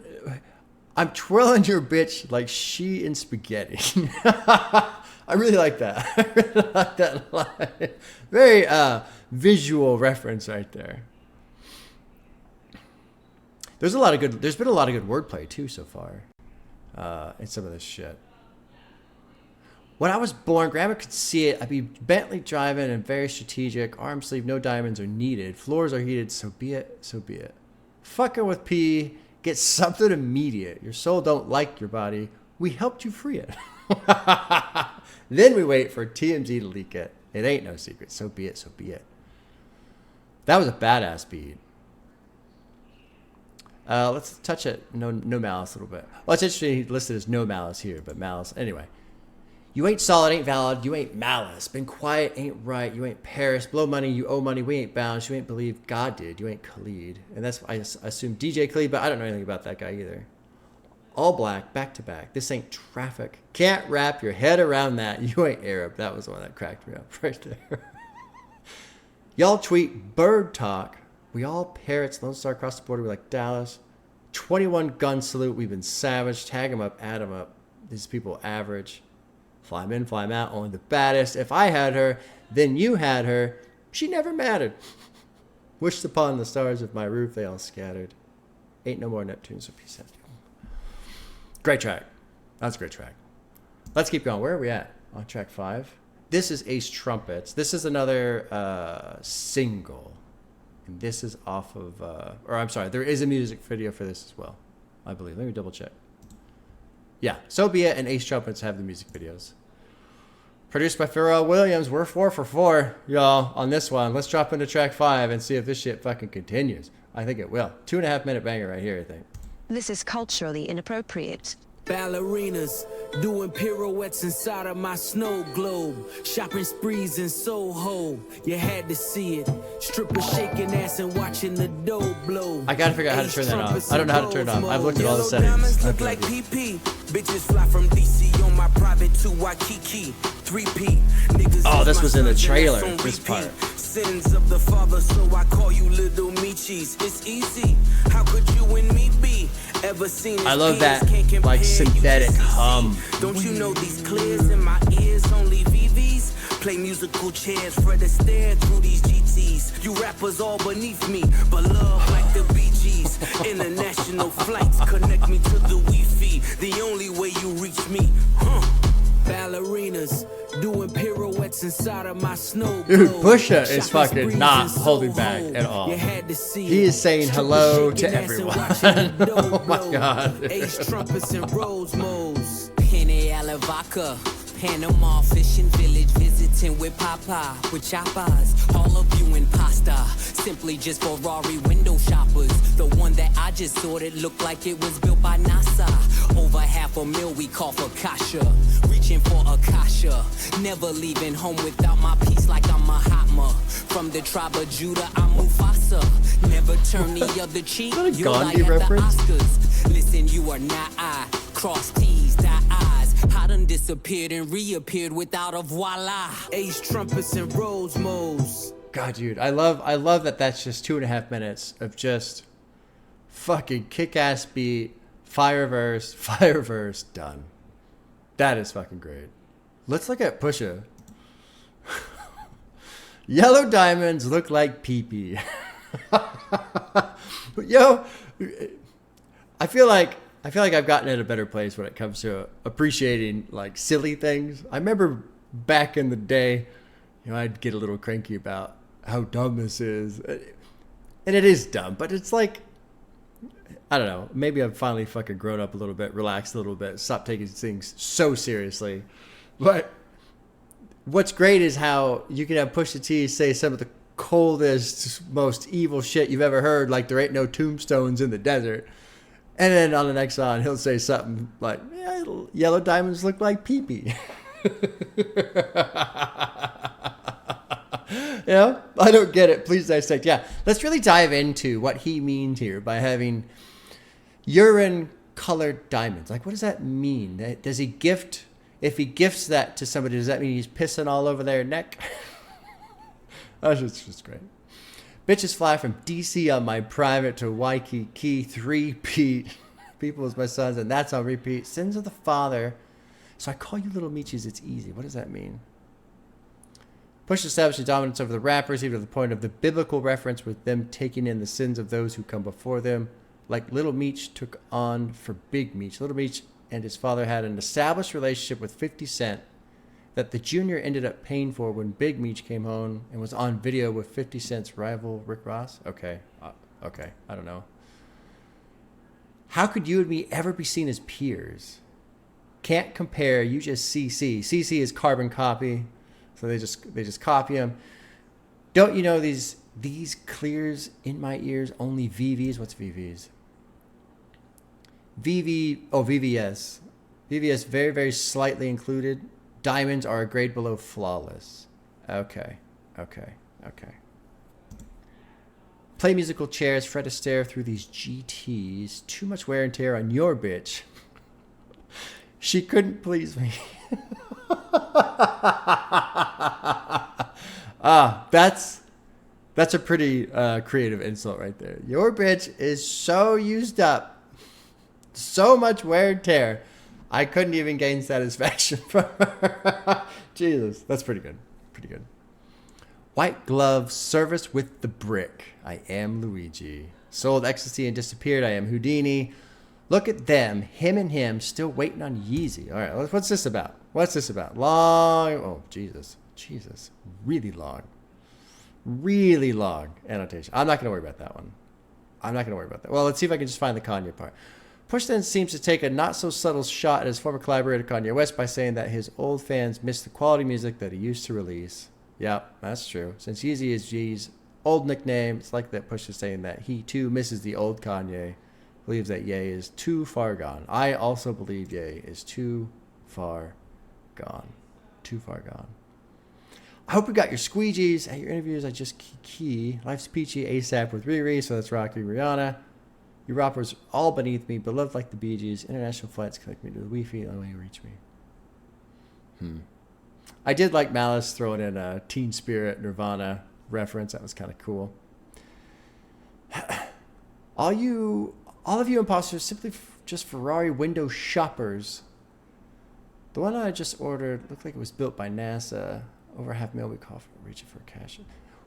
I'm twirling your bitch like she in spaghetti. I really like that. I really like that line. Very visual reference right there. There's been a lot of good wordplay too so far in some of this shit. When I was born, Grandma could see it. I'd be Bentley driving and very strategic. Arm sleeve, no diamonds are needed. Floors are heated, so be it, so be it. Fucking with P, get something immediate. Your soul don't like your body. We helped you free it. Then we wait for TMZ to leak it. It ain't no secret, so be it, so be it. That was a badass beat. Let's touch it. No malice a little bit. Well, it's interesting listed as no malice here, but malice. Anyway. You ain't solid, ain't valid, you ain't malice. Been quiet, ain't right, you ain't Paris. Blow money, you owe money, we ain't bound. You ain't believe God did, you ain't Khalid. And that's, I assume, DJ Khalid, but I don't know anything about that guy either. All black, back to back. This ain't traffic. Can't wrap your head around that. You ain't Arab. That was the one that cracked me up right there. Y'all tweet bird talk. We all parrots. Lone Star across the border. We like Dallas. 21 gun salute. We've been savage. Tag them up, add them up. These people average. Fly 'em in, fly 'em out. Only the baddest. If I had her, then you had her. She never mattered. Wished upon the stars of my roof. They all scattered. Ain't no more Neptunes. So peace out. Great track. That's a great track. Let's keep going. Where are we at? On track 5. This is Ace Trumpets. This is another single. And this is off of, or I'm sorry, there is a music video for this as well, I believe. Let me double check. Yeah, So Be It and Ace Trumpets have the music videos. Produced by Pharrell Williams. We're 4 for 4, y'all, on this one. Let's drop into track 5 and see if this shit fucking continues. I think it will. 2.5 minute banger right here, I think. This is culturally inappropriate. Ballerinas doing pirouettes inside of my snow globe. Shopping sprees in Soho. You had to see it. Strippers shaking ass and watching the dough blow. I gotta figure out how to turn that off. I don't know how to turn it off. I've looked at all the settings. Look like PP. Bitches fly from DC on my private to Waikiki. 3P. Niggas oh, this was in the trailer. This part. Sins of the father, so I call you little Michis. It's easy. How could you and me be? Ever seen I love that like synthetic hum. Don't you know these clears in my ears only VVs? Play musical chairs for the stare through these GTs. You rappers all beneath me, but love like the Bee Gees. International flights connect me to the Wi-Fi. The only way you reach me, Ballerinas doing pirouettes inside of my snow. Dude, Pusha is fucking not holding back at all. He is saying hello to everyone. Oh my god. Ace Trumpets and Rose Mo's. Penny Alavaca. Panama fishing village visiting with Papa with choppers. All of you in pasta, simply just Ferrari window shoppers. The one that I just ordered looked like it was built by NASA. Over $500,000 we call for Kasha. Reaching for Akasha. Never leaving home without my piece like I'm Mahatma. From the tribe of Judah, I'm Mufasa. Never turn the other cheek. Is that a Gandhi reference? Listen, you are not I. Cross T's, dot I's. I done disappeared and reappeared without a voila. Ace Trumpets and Rose Mo's. God, dude, I love that that's just 2.5 minutes of just fucking kick-ass beat, fire verse, done. That is fucking great. Let's look at Pusha. Yellow diamonds look like pee-pee. Yo, I feel like I've gotten in a better place when it comes to appreciating like silly things. I remember back in the day, you know, I'd get a little cranky about how dumb this is. And it is dumb, but it's like, I don't know. Maybe I've finally fucking grown up a little bit, relaxed a little bit, stopped taking things so seriously. But what's great is how you can have Pusha T say some of the coldest, most evil shit you've ever heard, like there ain't no tombstones in the desert. And then on the next song, he'll say something like, yeah, yellow diamonds look like pee-pee. You know, I don't get it. Please dissect. Yeah, let's really dive into what he means here by having urine-colored diamonds. Like, what does that mean? Does he gift? If he gifts that to somebody, does that mean he's pissing all over their neck? That's just great. Bitches fly from DC on my private to Waikiki 3-peat. People is my sons, and that's on repeat. Sins of the father. So I call you little Michis, it's easy. What does that mean? Push establishing dominance over the rappers, even to the point of the biblical reference with them taking in the sins of those who come before them. Like Little Meech took on for Big Meech. Little Meech and his father had an established relationship with 50 Cent that the junior ended up paying for when Big Meech came home and was on video with 50 Cent's rival Rick Ross. Okay, I don't know. How could you and me ever be seen as peers? Can't compare, you just CC. CC is carbon copy. So they just copy them. Don't you know these clears in my ears only VVs? What's VVs? VVS. VVS very, very slightly included. Diamonds are a grade below flawless. Okay. Play musical chairs, Fred Astaire through these GTs. Too much wear and tear on your bitch. She couldn't please me. That's a pretty creative insult right there. Your bitch is so used up, so much wear and tear, I couldn't even gain satisfaction from her. Jesus, that's pretty good. White glove service with the brick. I am Luigi. Sold ecstasy and disappeared. I am Houdini. Look at them, him and him, still waiting on Yeezy. All right, what's this about? Long. Oh, Jesus. Really long annotation. I'm not going to worry about that one. Well, let's see if I can just find the Kanye part. Push then seems to take a not-so-subtle shot at his former collaborator Kanye West by saying that his old fans miss the quality music that he used to release. Yep, that's true. Since Yeezy is G's old nickname, it's like that Push is saying that he, too, misses the old Kanye. Believes that Ye is too far gone. I also believe Ye is too far gone. I hope you got your squeegees at your interviews. I just key. Life's peachy ASAP with Riri, so that's Rocky Rihanna. Your rappers all beneath me, beloved like the Bee Gees. International flights connect me to the Wi-Fi. Only way you reach me. I did like Malice throwing in a Teen Spirit Nirvana reference. That was kind of cool. All of you imposters simply just Ferrari window shoppers. The one I just ordered looked like it was built by NASA. Over $500,000 we call for reaching for cash.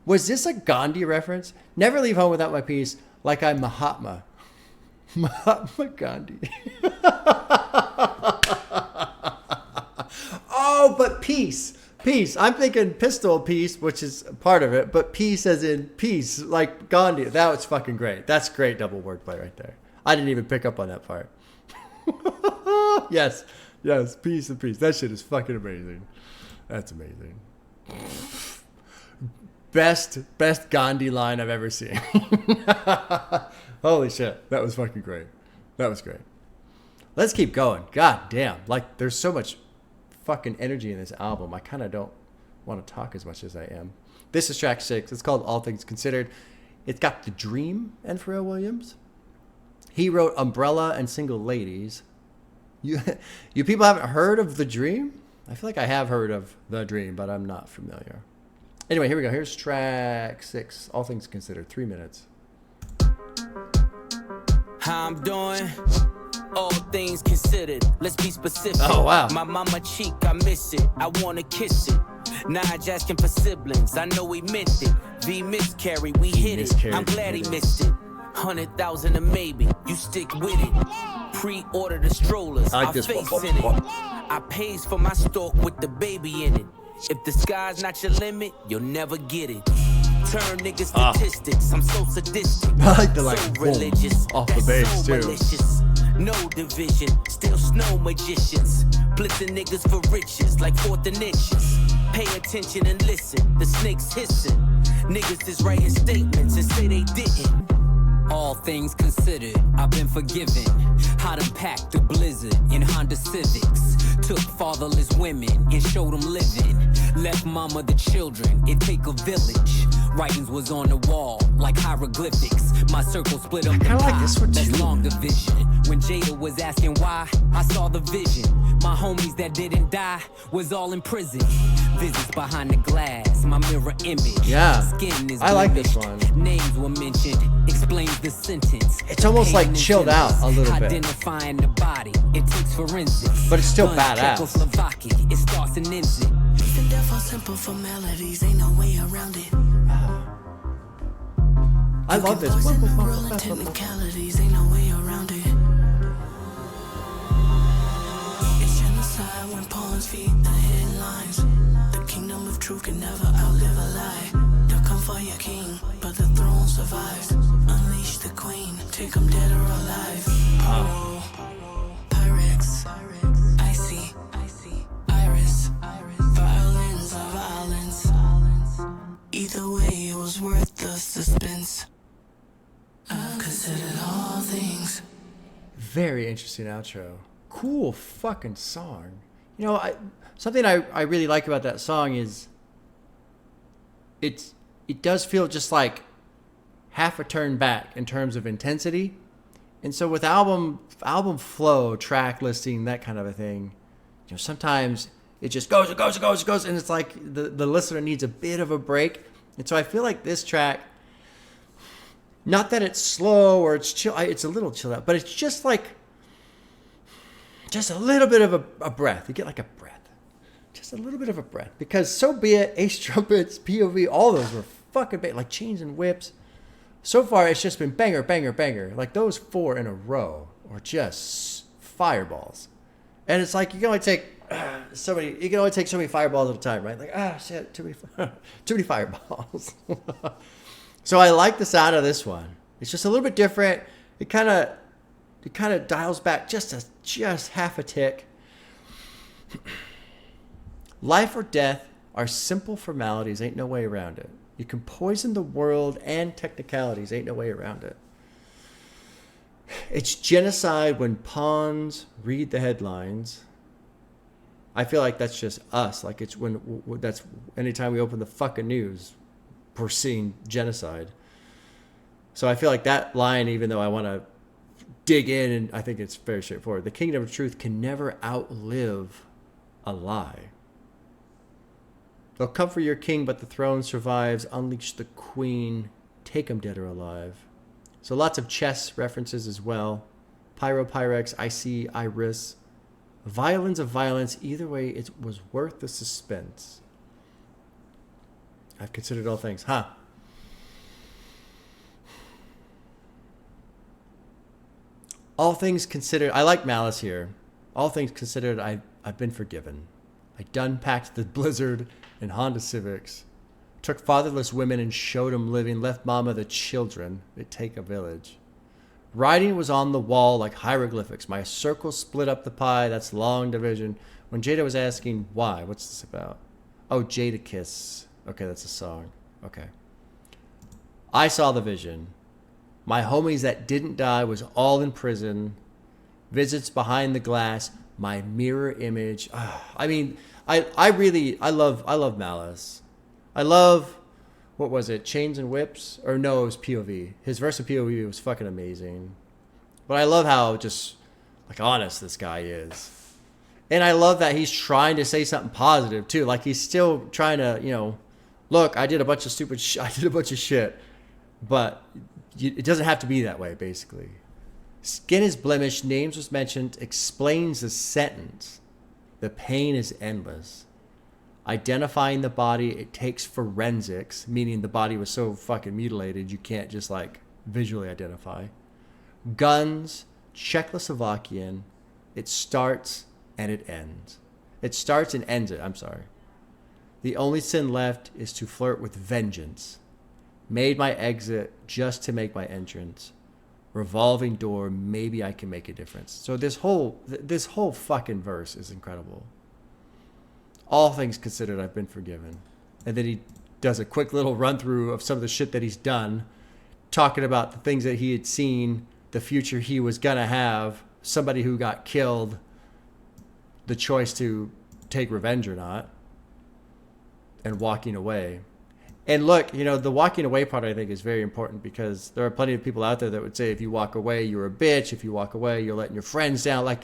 Was this a Gandhi reference? Never leave home without my piece, like I'm Mahatma. Mahatma Gandhi. Oh, but peace. I'm thinking pistol piece, which is part of it, but peace as in peace, like Gandhi. That was fucking great. That's great double wordplay right there. I didn't even pick up on that part. Yes, peace and peace. That shit is fucking amazing. That's amazing. Best Gandhi line I've ever seen. Holy shit. That was fucking great. That was great. Let's keep going. God damn. Like, there's so much fucking energy in this album. I kind of don't want to talk as much as I am. This is track 6. It's called All Things Considered. It's got The Dream and Pharrell Williams. He wrote Umbrella and Single Ladies. You people haven't heard of The Dream? I feel like I have heard of The Dream, but I'm not familiar. Anyway, here we go. Here's track 6. All Things Considered. 3 minutes. How I'm doing? All things considered. Let's be specific. Oh, wow. My mama cheek, I miss it. I wanna kiss it. Nige asking for siblings. I know we meant it. V miscarry, we hit it. I'm glad he missed it. 100,000 or maybe. You stick with it. Pre-order the strollers, I like I this. face in it. I pays for my stalk with the baby in it. If the sky's not your limit, you'll never get it. Turn niggas statistics, I'm so sadistic. I like the so religious, off the that's base so too. malicious. No division, still snow magicians. Blitzing niggas for riches like fourth and inches. Pay attention and listen, the snakes hissing. Niggas is writing statements and say they didn't. All things considered, I've been forgiven. How to pack the blizzard in Honda Civics. Took fatherless women and showed them living. Left mama the children, it take a village. Writings was on the wall like hieroglyphics. My circle split up. I kinda like this one That's too. long division. When Jada was asking why, I saw the vision. My homies that didn't die was all in prison. Visits behind the glass, my mirror image. Yeah, Skin is I like this blemished. one. Names were mentioned, explains the sentence. It's almost like Pain chilled out a little bit. Identifying the body, it takes forensics. But it's still Guns, badass. Czechoslovakia, it starts and ends it. Even death are simple formalities, ain't no way around it. I love this. Poison the world in technicalities, ain't no way around it. It's genocide when pawns feed the headlines. The kingdom of truth can never outlive a lie. They'll come for your king, but the throne survives. Unleash the queen, take them dead or alive. Pyrex, icy, iris, violence of violence. Either way, it was worth the suspense. I've considered all things. Very interesting outro. Cool fucking song. You know, something I really like about that song is it does feel just like half a turn back in terms of intensity. And so with album flow, track listing, that kind of a thing, you know, sometimes it just goes, and it's like the listener needs a bit of a break. And so I feel like this track, not that it's slow or it's chill, it's a little chilled out, but it's just like, just a little bit of a breath. You get like a breath. Just a little bit of a breath. Because So Be It, Ace Trumpets, P.O.V, all those were fucking big, like Chains and Whips. So far, it's just been banger, banger, banger. Like those 4 in a row are just fireballs. And it's like you can only take so many fireballs at a time, right? Like, shit, too many fireballs. So I like the sound of this one. It's just a little bit different. It kind of dials back just half a tick. Life or death are simple formalities. Ain't no way around it. You can poison the world and technicalities. Ain't no way around it. It's genocide when pawns read the headlines. I feel like that's just us. Like it's that's anytime we open the fucking news, we're seeing genocide. So I feel like that line, even though I want to dig in, and I think it's very straightforward. The kingdom of truth can never outlive a lie. They'll come for your king, but the throne survives. Unleash the queen. Take him dead or alive. So lots of chess references as well. Pyro, Pyrex, Icy, Iris. Violence of violence. Either way, it was worth the suspense. I've considered all things. All things considered. I like Malice here. All things considered, I've been forgiven. I done packed the blizzard in Honda Civics. Took fatherless women and showed them living. Left mama the children. It take a village. Writing was on the wall like hieroglyphics. My circle split up the pie. That's long division. When Jada was asking why, what's this about? Oh, Jada Kiss. Okay, that's a song. Okay. I saw the vision. My homies that didn't die was all in prison. Visits behind the glass. My mirror image. I mean, I love Malice. I love, what was it? Chains and Whips? Or no, it was P.O.V. His verse of P.O.V. was fucking amazing. But I love how just like honest this guy is. And I love that he's trying to say something positive too. Like he's still trying to, you know, look, I did a bunch of stupid I did a bunch of shit. But it doesn't have to be that way, basically. Skin is blemished, names was mentioned, explains the sentence. The pain is endless. Identifying the body, it takes forensics, meaning the body was so fucking mutilated you can't just like visually identify. Guns, Czechoslovakian. It starts and it ends. It starts and ends it. I'm sorry. The only sin left is to flirt with vengeance. Made my exit just to make my entrance. Revolving door, maybe I can make a difference. So this whole fucking verse is incredible. All things considered, I've been forgiven. And then he does a quick little run through of some of the shit that he's done, talking about the things that he had seen, the future he was gonna have, somebody who got killed, the choice to take revenge or not, and walking away. And look, the walking away part I think is very important, because there are plenty of people out there that would say if you walk away, you're a bitch. If you walk away, you're letting your friends down.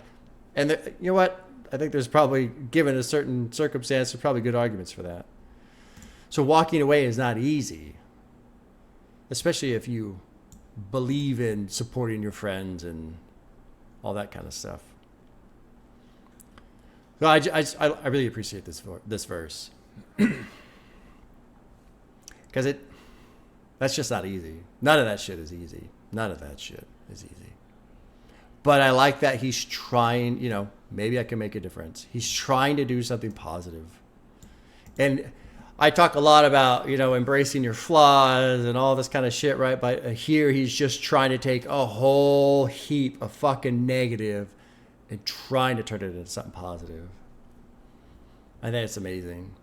And you know what? I think there's probably, given a certain circumstance, there's probably good arguments for that. So walking away is not easy, especially if you believe in supporting your friends and all that kind of stuff. So I really appreciate this verse. Because that's just not easy. None of that shit is easy. None of that shit is easy. But I like that he's trying, maybe I can make a difference. He's trying to do something positive. And I talk a lot about, embracing your flaws and all this kind of shit, right? But here he's just trying to take a whole heap of fucking negative and trying to turn it into something positive. I think it's amazing.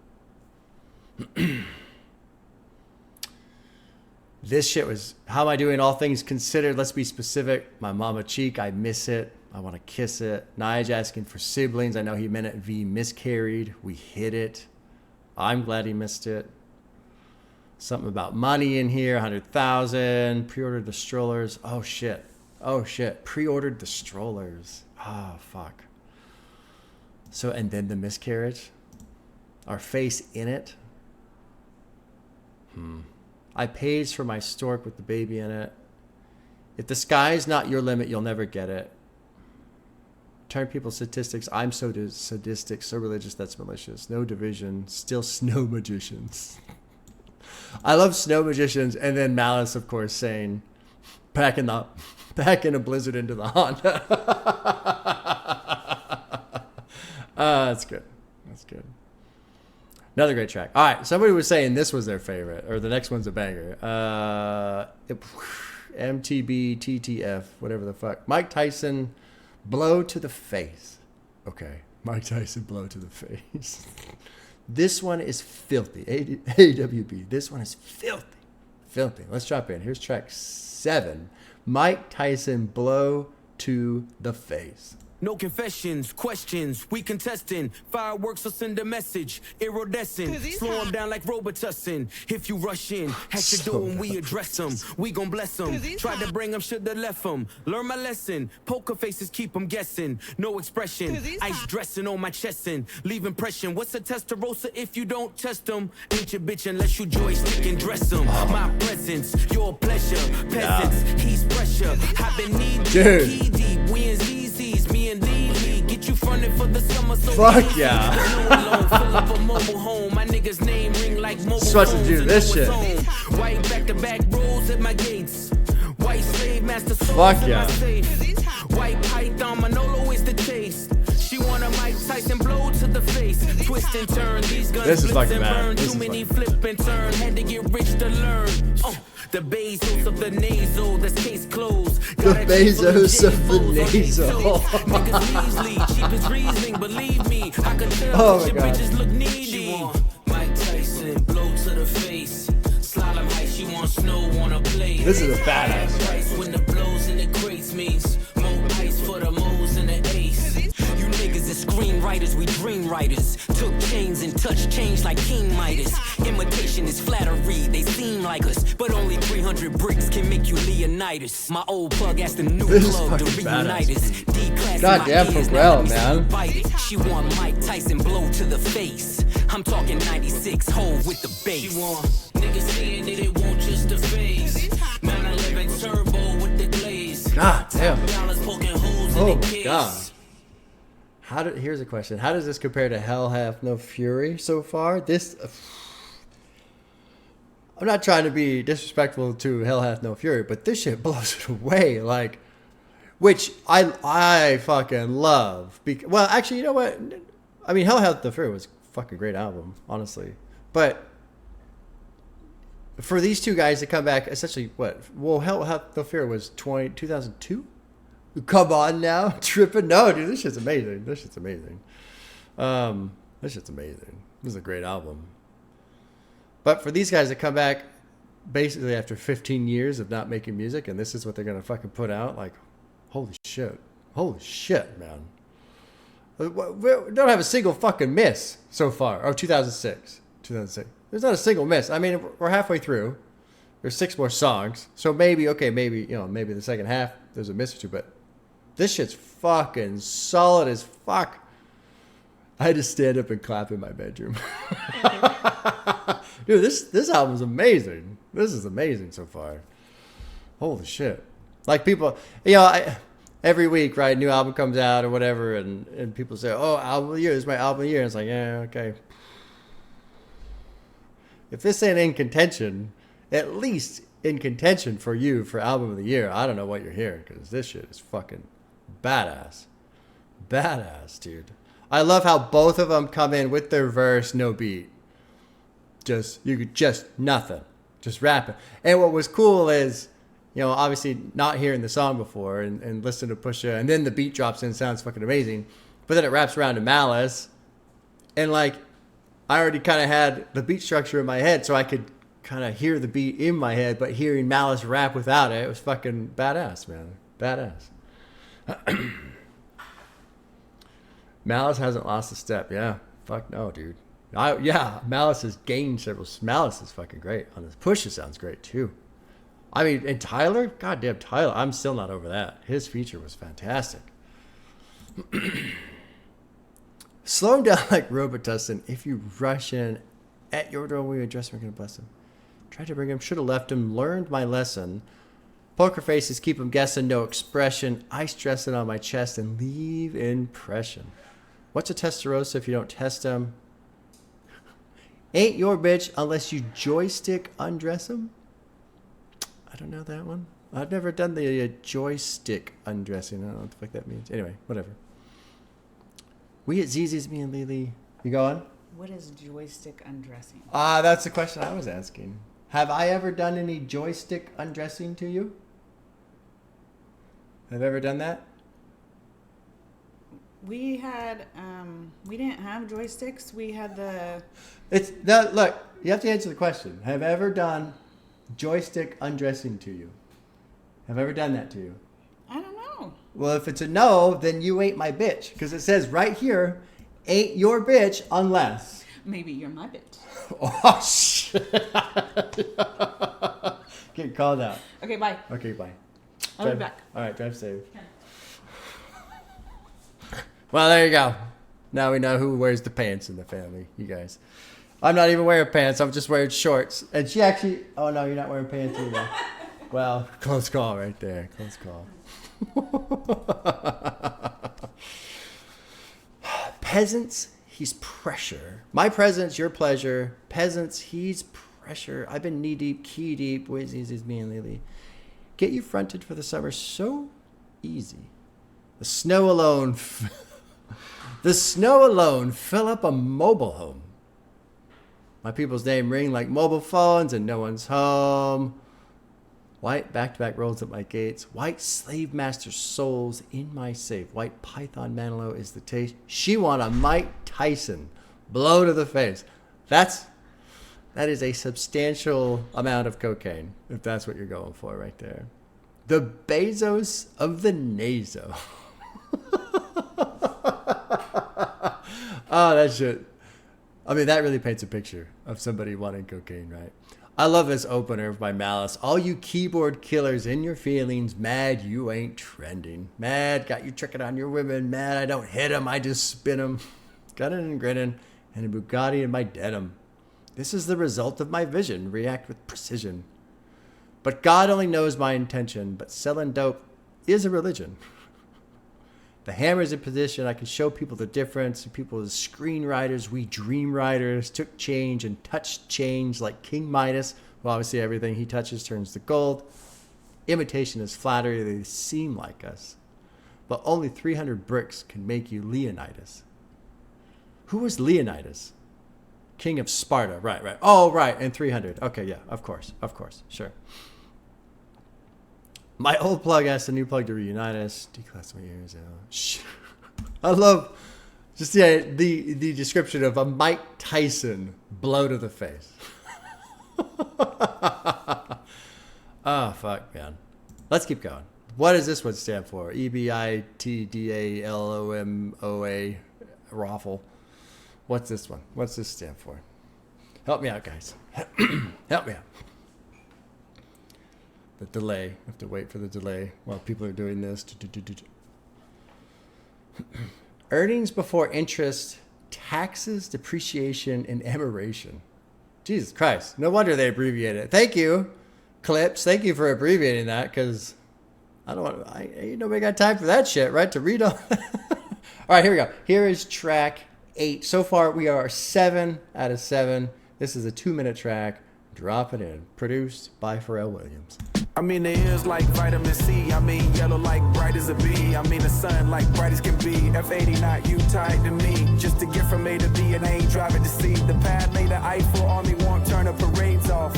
This shit was, how am I doing all things considered? Let's be specific. My mama cheek, I miss it. I want to kiss it. Nige asking for siblings. I know he meant it. V miscarried. We hit it. I'm glad he missed it. Something about money in here. 100,000. Pre-ordered the strollers. Oh shit. Pre-ordered the strollers. Oh fuck. So, and then the miscarriage. Our face in it. I pays for my stork with the baby in it. If the sky's not your limit, you'll never get it. Turn people's statistics. I'm so sadistic, so religious, that's malicious. No division, still snow magicians. I love snow magicians, and then Malice, of course, saying, back in a blizzard into the Honda. That's good. That's good. Another great track. All right, somebody was saying this was their favorite, or the next one's a banger. M.T.B.T.T.F, whatever the fuck. Mike Tyson, blow to the face. Okay, Mike Tyson, blow to the face. This one is filthy. AWB, this one is filthy. Filthy. Let's drop in. Here's track 7. Mike Tyson, blow to the face. No confessions, questions, we contesting. Fireworks will send a message, iridescent. Slow them down like Robitussin. If you rush in, at your door when we address them, we gon' bless them. Tried to bring them, should've left them. Learn my lesson, poker faces keep them guessing. No expression, ice dressing on my chest and leave impression. What's a Testarossa if you don't test them? Ain't your bitch unless you joystick and dress them. My presence, your pleasure, peasants, he's pressure. I've been knee deep, we in ZZ's, me and Lee, get you fronted for the summer. So fuck yeah. My nigga's name ring like mobile supposed to do this shit. White back-to-back rolls at my gates. White slave master souls fuck in yeah. my safe. White python Manolo is the taste. She want a Mike Tyson blow to the face. Twist and turn, these guns this is blitz fucking and burn. mad. Too many flip and turn, had to get rich to learn. The Bezos of the nasal, that's case closed. The Bezos of the nasal. Niggas measly, cheap as Riesling, believe me. I can tell that your bitches look needy. Mike Tyson, blow to the face. Slalom height, she want snow on a plate. This is a badass track. When the blows in the crates means more ice for the moles and the ace. You niggas is screenwriters, we dream writers. Took chains and touched change like King Midas. Imitation is flattery, they seem like us. But only 300 bricks can make you Leonidas. My old plug asked the new plug to reunite us. D-class goddamn Pharrell, man. She want Mike Tyson blow to the face. I'm talking 96 hole with the bass. She want niggas saying that it won't just the face. 911 turbo with the glaze. God damn. Oh God. Here's a question. How does this compare to Hell Hath No Fury so far? I'm not trying to be disrespectful to Hell Hath No Fury, but this shit blows it away. Like, which I fucking love. Well, actually, you know what? I mean, Hell Hath No Fear was a fucking great album, honestly. But for these two guys to come back, essentially, what? Well, Hell Hath No Fear was 2002? Come on now. Tripping? No, dude, this shit's amazing. This shit's amazing. This shit's amazing. This is a great album. But for these guys to come back basically after 15 years of not making music, and this is what they're going to fucking put out, like, holy shit. Holy shit, man. We don't have a single fucking miss so far. Oh, 2006. There's not a single miss. I mean, we're halfway through. There's 6 more songs. So maybe the second half there's a miss or two, but this shit's fucking solid as fuck. I had to stand up and clap in my bedroom. Dude, this album's amazing. This is amazing so far. Holy shit. Like people, every week, right, new album comes out or whatever, and people say, oh, album of the year, this is my album of the year. And it's like, yeah, okay. If this ain't in contention, at least in contention for you for album of the year, I don't know what you're hearing, because this shit is fucking badass. Badass, dude. I love how both of them come in with their verse, no beat. Just nothing. Just rapping. And what was cool is, obviously not hearing the song before and listening to Pusha, and then the beat drops in, sounds fucking amazing. But then it wraps around to Malice. And like, I already kind of had the beat structure in my head, so I could kind of hear the beat in my head, but hearing Malice rap without it was fucking badass, man. Badass. Malice hasn't lost a step. Yeah. Fuck no, dude. Malice has gained several. Malice is fucking great on this. Pusha sounds great too. I mean, and Tyler, goddamn Tyler, I'm still not over that. His feature was fantastic. Slow him down like Robitussin. If you rush in at your door, we address him, we're going to bless him. Tried to bring him, should have left him, learned my lesson. Poker faces, keep him guessing, no expression. Ice dressing on my chest and leave impression. What's a Testarossa if you don't test him? Ain't your bitch unless you joystick undress him? I don't know that one. I've never done the joystick undressing. I don't know what the fuck that means. Anyway, whatever. We at ZZ's, me and Lily. You going? What is joystick undressing? That's the question I was asking. Have I ever done any joystick undressing to you? Have I ever done that? We had, we didn't have joysticks. We had the... Look, you have to answer the question. Have I ever done joystick undressing to you? Have I ever done that to you? I don't know. Well, if it's a no, then you ain't my bitch. Because it says right here, ain't your bitch unless... Maybe you're my bitch. Oh, shit. Get called out. Okay, bye. Okay, bye. I'll be back. All right, drive safe. Okay. Well, there you go. Now we know who wears the pants in the family, you guys. I'm not even wearing pants. I'm just wearing shorts. And she actually... Oh, no, you're not wearing pants either. Well, close call right there. Close call. Peasants, he's pressure. My presence, your pleasure. Peasants, he's pressure. I've been knee deep, key deep. Wizzies is me and Lily. Get you fronted for the summer so easy. The snow alone fill up a mobile home. My people's name ring like mobile phones and no one's home. White back-to-back rolls at my gates. White slave master souls in my safe. White python Manilow is the taste. She want a Mike Tyson blow to the face. That is a substantial amount of cocaine, if that's what you're going for right there. The Bezos of the Naso. Oh, that shit. I mean, that really paints a picture of somebody wanting cocaine, right? I love this opener by Malice. All you keyboard killers in your feelings, mad you ain't trending. Mad, got you tricking on your women. Mad, I don't hit 'em, I just spin 'em. Gunning and grinning, and a Bugatti in my denim. This is the result of my vision. React with precision. But God only knows my intention, but selling dope is a religion. The hammer's in position. I can show people the difference. People as screenwriters, we dream writers, took change and touched change like King Midas. Well, obviously everything he touches turns to gold. Imitation is flattery. They seem like us. but only 300 bricks can make you Leonidas. Who was Leonidas? King of Sparta. Right. Oh, right. And 300. Okay, yeah, of course. Sure. My old plug asked the new plug to reunite us. Declass my ears out. I love just the description of a Mike Tyson blow to the face. Oh, fuck, man. Let's keep going. What does this one stand for? E.B.I.T.D.A. L.O.M.O.A. Raffle. What's this one? What's this stand for? Help me out, guys. Help me out. The delay. I have to wait for the delay while people are doing this. Earnings before interest, taxes, depreciation, and amortization. Jesus Christ. No wonder they abbreviated it. Thank you, Clipse. Thank you for abbreviating that, because I ain't nobody got time for that shit, right? To read all. All right, here we go. Here is track 8. So far, we are 7 out of 7. This is a 2-minute track. Drop it in. Produced by Pharrell Williams. I mean, the ears like vitamin C. I mean, yellow like bright as a bee. I mean, the sun like bright as can be. F.I.C.O not you tied to me. Just to get from A to B and I ain't driving to C. The pad made the Eiffel Army won't turn the parades off.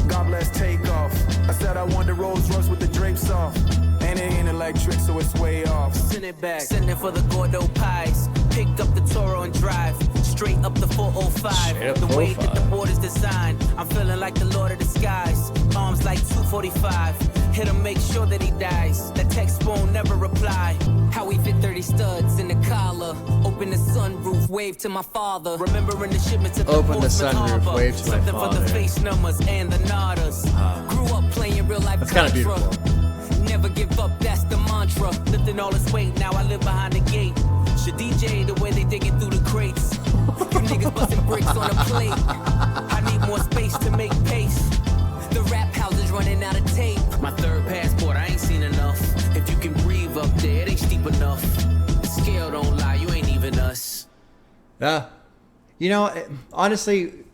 God bless takeoff. I said I want the Rolls Royce with the drapes off. And it ain't electric, so it's way off. Send it back, send it for the Gordo pies. Pick up the Toro and drive straight up the 405. The way that the board is designed, I'm feeling like the Lord of the Skies. Arms like 245. Hit him, make sure that he dies. That text won't never reply. How we fit 30 studs in the collar. Open the sunroof, wave to my father. Remembering the shipments of the Open the Portsmouth sunroof, Harbor. wave to my Something father. for the face numbers and the nodders. Grew up playing real life. That's kind of Contra. beautiful. Never give up, that's the mantra. Lifting all his weight, now I live behind the gate. Should DJ the way they digging through the crates. You niggas busting bricks on a plate. I need more space to make pace. The rap house is running out of tape. My third passport, I ain't seen enough. If you can breathe up there, it ain't steep enough. The scale don't lie, you ain't even us. Yeah. You know, honestly,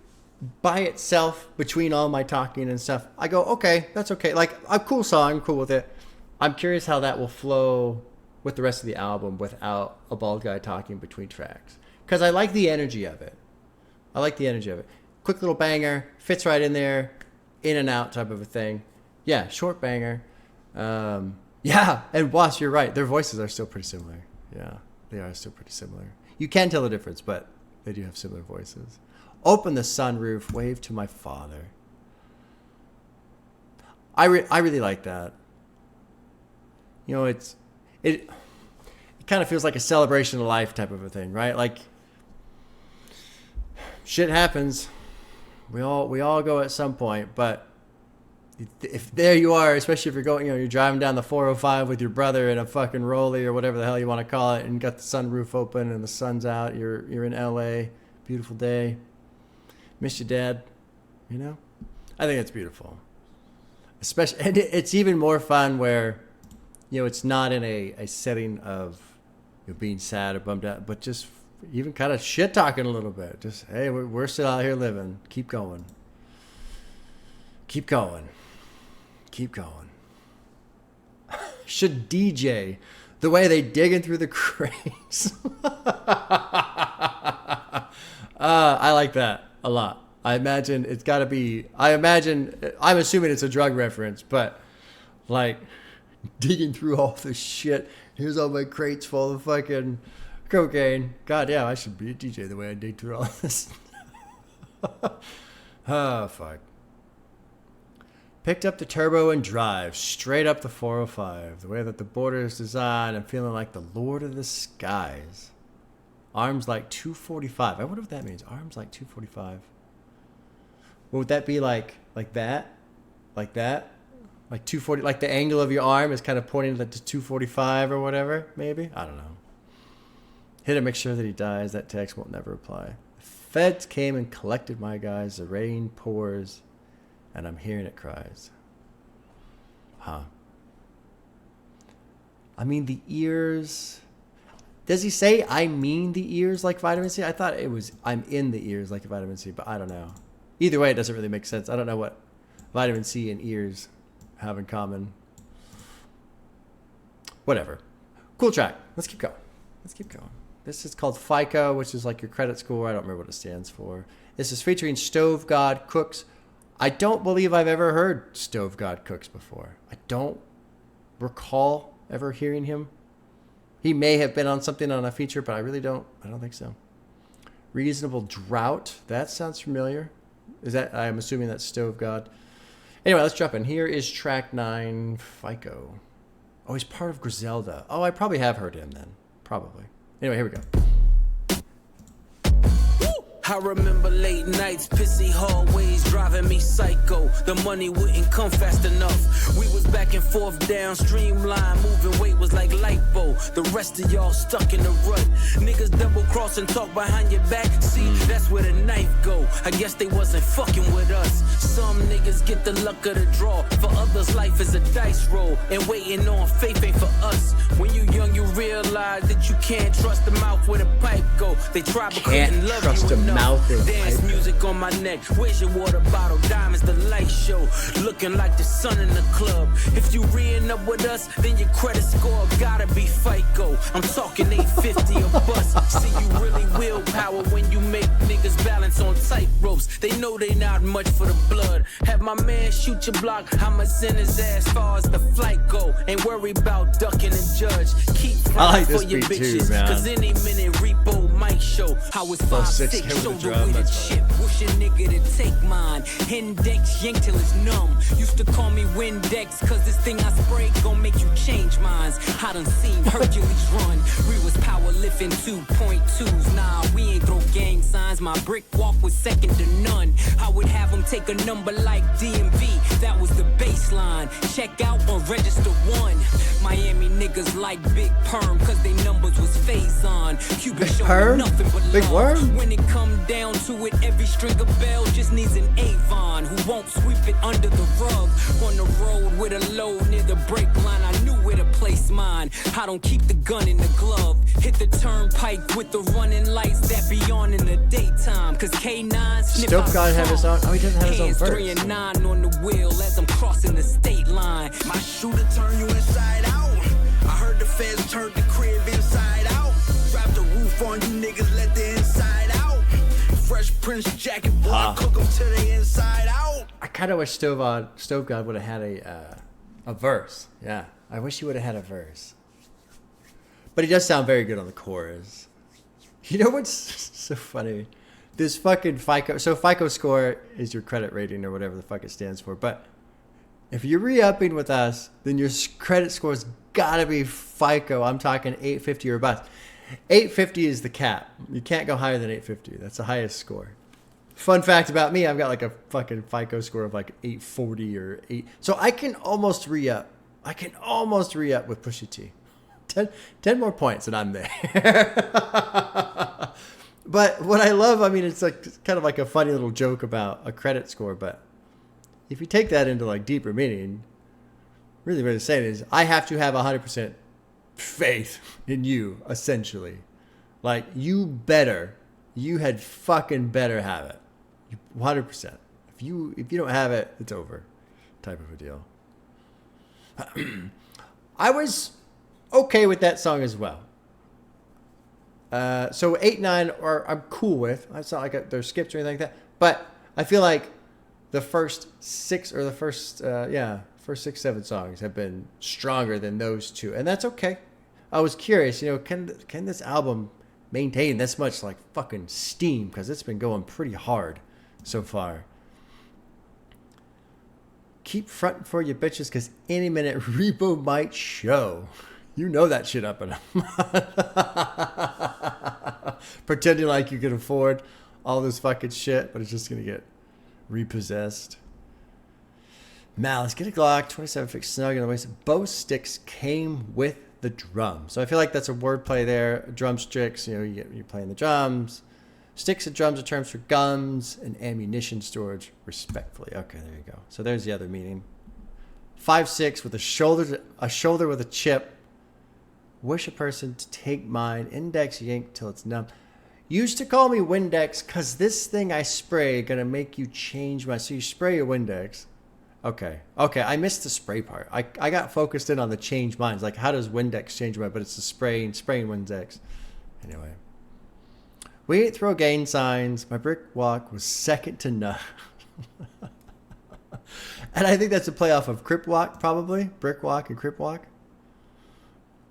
by itself, between all my talking and stuff, I go, okay, that's okay. Like, a cool song, I'm cool with it. I'm curious how that will flow with the rest of the album without a bald guy talking between tracks. Because I like the energy of it. Quick little banger, fits right in there, in and out type of a thing. Yeah, short banger. Yeah, and Boss, you're right. Their voices are still pretty similar. Yeah, they are still pretty similar. You can tell the difference, but they do have similar voices. Open the sunroof, wave to my father. I really like that. You know, it kind of feels like a celebration of life type of a thing, right? Like, shit happens. We all go at some point, but if there you are, especially if you're going, you're driving down the 405 with your brother in a fucking rollie or whatever the hell you want to call it, and got the sunroof open and the sun's out. You're in LA, beautiful day. Miss your dad, you know. I think it's beautiful, especially, and it's even more fun where, it's not in a setting of being sad or bummed out, but just even kind of shit talking a little bit. Just, hey, we're still out here living. Keep going. Should DJ the way they digging through the crates. I like that a lot. I'm assuming it's a drug reference, but like digging through all this shit. Here's all my crates full of fucking cocaine. God, yeah, I should be a DJ the way I dig through all this. Oh, fuck. Picked up the turbo and drive straight up the 405. The way that the border is designed, I'm feeling like the Lord of the Skies. Arms like 245. I wonder what that means. Arms like 245. What would that be like that? Like that? Like 240, like the angle of your arm is kind of pointing to 245 or whatever, maybe? I don't know. Hit him, make sure that he dies. That text won't never reply. The feds came and collected my guys. The rain pours, and I'm hearing it cries. Huh. I mean, the ears. Does he say, I mean the ears like vitamin C? I thought it was, I'm in the ears like vitamin C, but I don't know. Either way, it doesn't really make sense. I don't know what vitamin C and ears have in common. Whatever. Cool track. Let's keep going. This is called F.I.C.O, which is like your credit score. I don't remember what it stands for. This is featuring Stove God Cooks. I don't believe I've ever heard Stove God Cooks before. I don't recall ever hearing him. He may have been on something on a feature, but I don't think so. Reasonable Drought. That sounds familiar. I'm assuming that's Stove God. Anyway, let's jump in. Here is track 9, F.I.C.O. Oh, he's part of Griselda. Oh, I probably have heard him then. Probably. Anyway, here we go. I remember late nights, pissy hallways, driving me psycho. The money wouldn't come fast enough. We was back and forth down streamline, moving weight was like lipo. The rest of y'all stuck in the rut. Niggas double cross and talk behind your back. See, that's where the knife go. I guess they wasn't fucking with us. Some niggas get the luck of the draw. For others, life is a dice roll. And waiting on faith ain't for us. When you young, you realize that you can't trust the mouth where the pipe go. They try but couldn't love you enough. Dance music on my neck. Where's your water bottle? Diamonds, the light show. Looking like the sun in the club. If you re-ing up with us, then your credit score gotta be FICO. I'm talking 850 a bus. See, you really willpower when you make niggas balance on tight ropes. They know they not much for the blood. Have my man shoot your block. I'ma send his ass far as the flight go. Ain't worry about ducking the judge. Keep flying for your bitches. Cause any minute repo might show. How it's 5'6", shoulder with a chip. Wish a nigga to take mine. Index yank till it's numb. Used to call me Windex. Cause this thing I spray gon' make you change minds. I done seen Hercules run. We was power lifting 2.2s. Nah, we ain't throw gang signs. My brick walk was second to none. I would have them take a number like DMV. That was the baseline. Check out or register 1. Miami niggas like Big Perm. Cause they numbers was phase on. Cuban showing nothing but Big love. Worm? When it come down to it, every string of bells just needs an Avon who won't sweep it under the rug. On the road with a load near the brake line, I knew where to place mine. I don't keep the gun in the glove. Hit the turnpike with the running lights that be on in the daytime. Cause K9 sniff out God have his own. Oh, he doesn't have his own hands verse. 3 and 9 on the wheel as I'm crossing the state line. My shooter turn you inside out. I heard the feds turned the crib inside out. Drop the roof on you niggas, let the inside out. Fresh Prince jacket, boy, cook them to the inside out. I kind of wish Stove God would have had a verse. Yeah, I wish he would have had a verse. But he does sound very good on the chorus. You know what's so funny? This fucking FICO. So FICO score is your credit rating or whatever the fuck it stands for. But if you're re-upping with us, then your credit score's gotta be FICO. I'm talking 850 or bust. 850 is the cap. You can't go higher than 850. That's the highest score. Fun fact about me, I've got like a fucking FICO score of like 840 or 8. So I can almost re-up. with Pusha T. 10 more points and I'm there. But what I love, I mean, it's like kind of like a funny little joke about a credit score. But if you take that into like deeper meaning, really what it's saying is I have to have 100% faith in you, essentially. Like, you had fucking better have it. 100%. If you don't have it, it's over, type of a deal. I was okay with that song as well. So 8, 9 I'm cool with. It's not like there's skips or anything like that. But I feel like the first 6 or the first 6, 7 songs have been stronger than those two, and that's okay. I was curious, can this album maintain this much like fucking steam? Because it's been going pretty hard so far. Keep fronting for your bitches because any minute repo might show. You know that shit up and up. Pretending like you can afford all this fucking shit, but it's just going to get repossessed. Malice, get a Glock, 27 fixed snug in the waist. Both sticks came with the drum. So I feel like that's a wordplay there. Drumsticks, you're playing the drums. Sticks and drums are terms for guns and ammunition storage, respectfully. Okay, there you go. So there's the other meaning. 5'6" with a shoulder with a chip. Wish a person to take mine. Index yank till it's numb. Used to call me Windex because this thing I spray gonna make you change my. So you spray your Windex, Okay. I missed the spray part. I got focused in on the change minds. Like, how does Windex change mind? But it's the spraying Windex. Anyway. We ain't throw gain signs. My brick walk was second to none. And I think that's a playoff of Crip Walk, probably. Brick Walk and Crip Walk.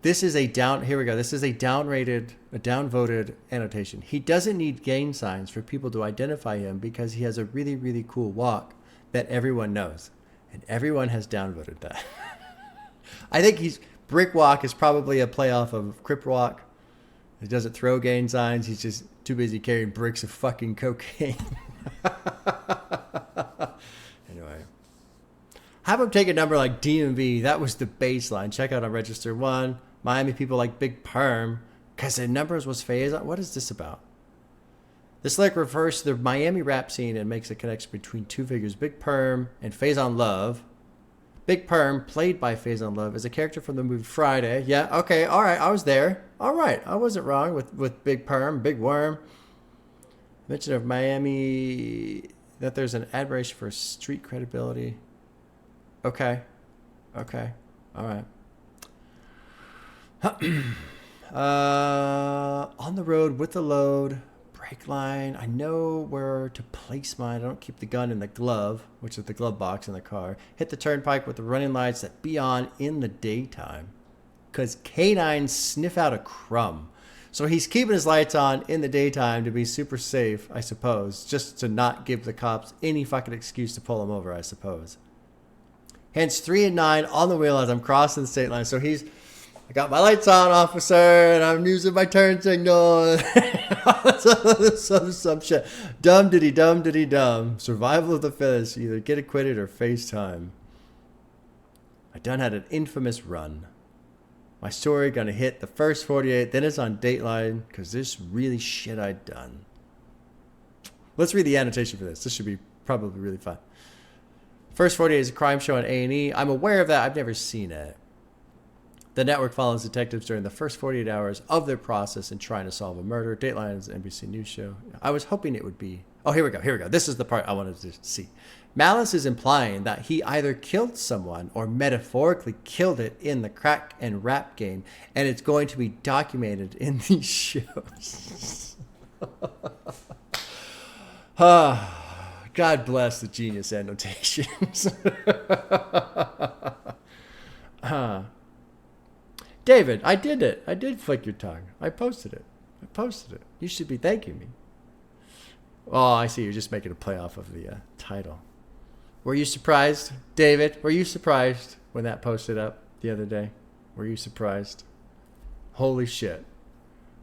This is here we go. This is a downvoted annotation. He doesn't need gain signs for people to identify him because he has a really, really cool walk that everyone knows. And everyone has downvoted that. I think Brick Walk is probably a playoff of Crip Walk. He doesn't throw gain signs. He's just too busy carrying bricks of fucking cocaine. Anyway. Have him take a number like DMV. That was the baseline. Check out on Register 1. Miami people like Big Perm. Because the numbers was phase. What is this about? This lyric refers to the Miami rap scene and makes a connection between two figures, Big Perm and Faison Love. Big Perm, played by Faison Love, is a character from the movie Friday. Yeah, okay, all right, I was there. All right, I wasn't wrong with Big Perm, Big Worm. Mention of Miami, that there's an admiration for street credibility. Okay, all right. On the road with the load. Brake line. I know where to place mine. I don't keep the gun in the glove, which is the glove box in the car. Hit the turnpike with the running lights that be on in the daytime. Because canines sniff out a crumb. So he's keeping his lights on in the daytime to be super safe, I suppose. Just to not give the cops any fucking excuse to pull him over, I suppose. Hence 3 and 9 on the wheel as I'm crossing the state line. So I got my lights on, officer, and I'm using my turn signal. some shit. Dumb diddy dum. Survival of the fittest. Either get acquitted or face time. I done had an infamous run. My story gonna hit the first 48, then it's on Dateline, because this really shit I done. Let's read the annotation for this. This should be probably really fun. First 48 is a crime show on A&E. I'm aware of that. I've never seen it. The network follows detectives during the first 48 hours of their process in trying to solve a murder. Dateline is an NBC News show. I was hoping it would be... Oh, here we go. This is the part I wanted to see. Malice is implying that he either killed someone or metaphorically killed it in the crack and rap game, and it's going to be documented in these shows. God bless the genius annotations. David, I did it. I did flick your tongue. I posted it. You should be thanking me. Oh, I see. You're just making a play off of the title. Were you surprised, David? Were you surprised when that posted up the other day? Were you surprised? Holy shit.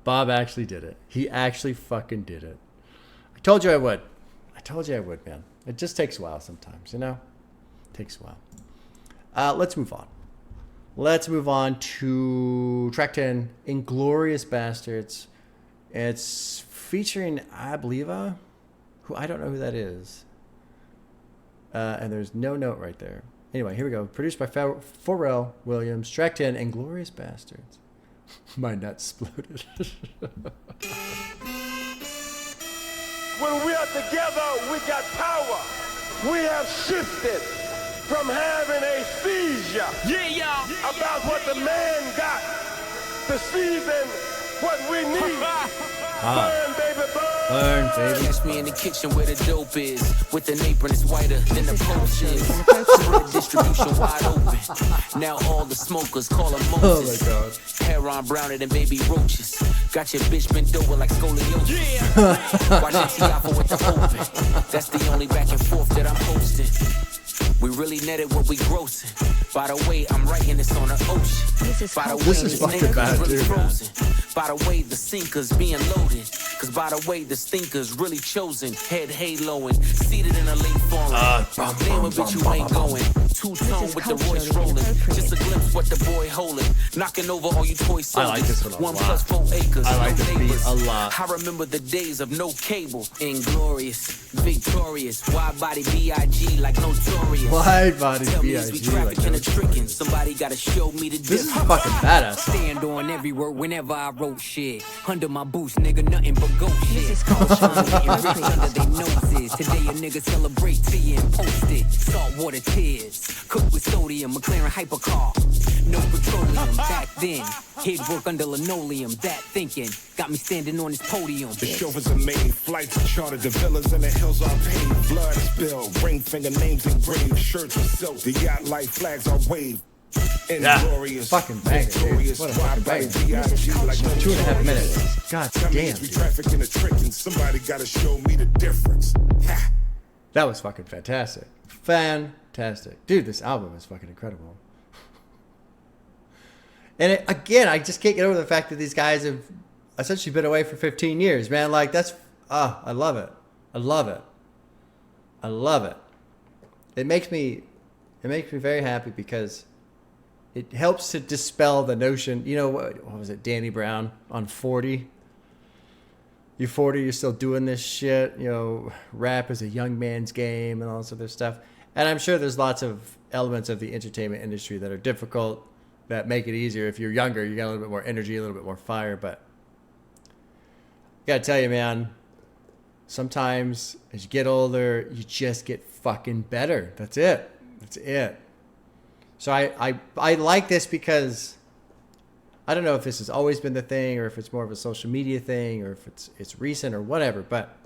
Bob actually did it. He actually fucking did it. I told you I would, man. It just takes a while sometimes, you know? It takes a while. Let's move on. Let's move on to track 10, Inglorious Bastards. It's featuring E.B.I.T.D.A, who I don't know who that is. And there's no note right there. Anyway, here we go. Produced by Pharrell Williams. Track 10, Inglorious Bastards. My nuts exploded. When we are together, we got power. We have shifted from having a seizure about what the man got to season what we need. Burn, baby, burn. Burn, baby. Catch me in the kitchen where the dope is. With an apron that's whiter than the post is. The distribution wide open. Now all the smokers call them Moses. Oh my God. Hair on browner than baby roaches. Got your bitch bent over like scoliosis. Watch T.I. with the open. That's the only back and forth that I'm posting. We really netted what we grossing. By the way, I'm writing this on the ocean. By the way, this is fucking bad, really dude. frozen. By the way, the sinker's being loaded. Cause by the way, the stinker's really chosen. Head haloing, seated in a late foreign. Damn a bitch, you ain't going. Two-tone with the Royce rolling. Just a glimpse what the boy holding. Knocking over all you toy soldiers. I like this one a lot. 1 + 4 acres. I like no this beat neighbors. a lot. I remember the days of no cable. Inglorious, victorious. Wide body B.I.G. like notorious. Wide body Yes, we B.I.T.D. traffic and a like trickin'. Somebody gotta show me the this is difference. fucking badass. Stand on every word whenever I wrote shit. Under my boots, nigga, nothing but goat shit. This is culturally Getting rich inappropriate. under their noses. Today a nigga celebrate to you and post it. Saltwater tears, cooked with sodium, McLaren hypercar. No petroleum back then. Head work under linoleum. That thinking got me standing on this podium. The chauffeurs are made, flights are chartered, the villas in the hills are paved, blood spilled, ring finger names engraved, shirts are silk, the yacht light flags are waved. Inglorious, fucking banger, dude. victorious, What a fucking banger. B.I.T.D.A like no 2.5 minutes. God damn, We dude. traffic in a trick and somebody gotta show me the difference. Ha. That was fucking fantastic. Fantastic. Dude, this album is fucking incredible. And again, I just can't get over the fact that these guys have essentially been away for 15 years, man. Like, that's, I love it. I love it. I love it. It makes me very happy because it helps to dispel the notion, you know, what was it, Danny Brown on 40? You're 40, you're still doing this shit, you know, rap is a young man's game and all this other stuff. And I'm sure there's lots of elements of the entertainment industry that are difficult, that make it easier. If you're younger, you got a little bit more energy, a little bit more fire. But I gotta tell you, man, sometimes as you get older, you just get fucking better. That's it. That's it. So I like this because I don't know if this has always been the thing or if it's more of a social media thing or if it's recent or whatever, but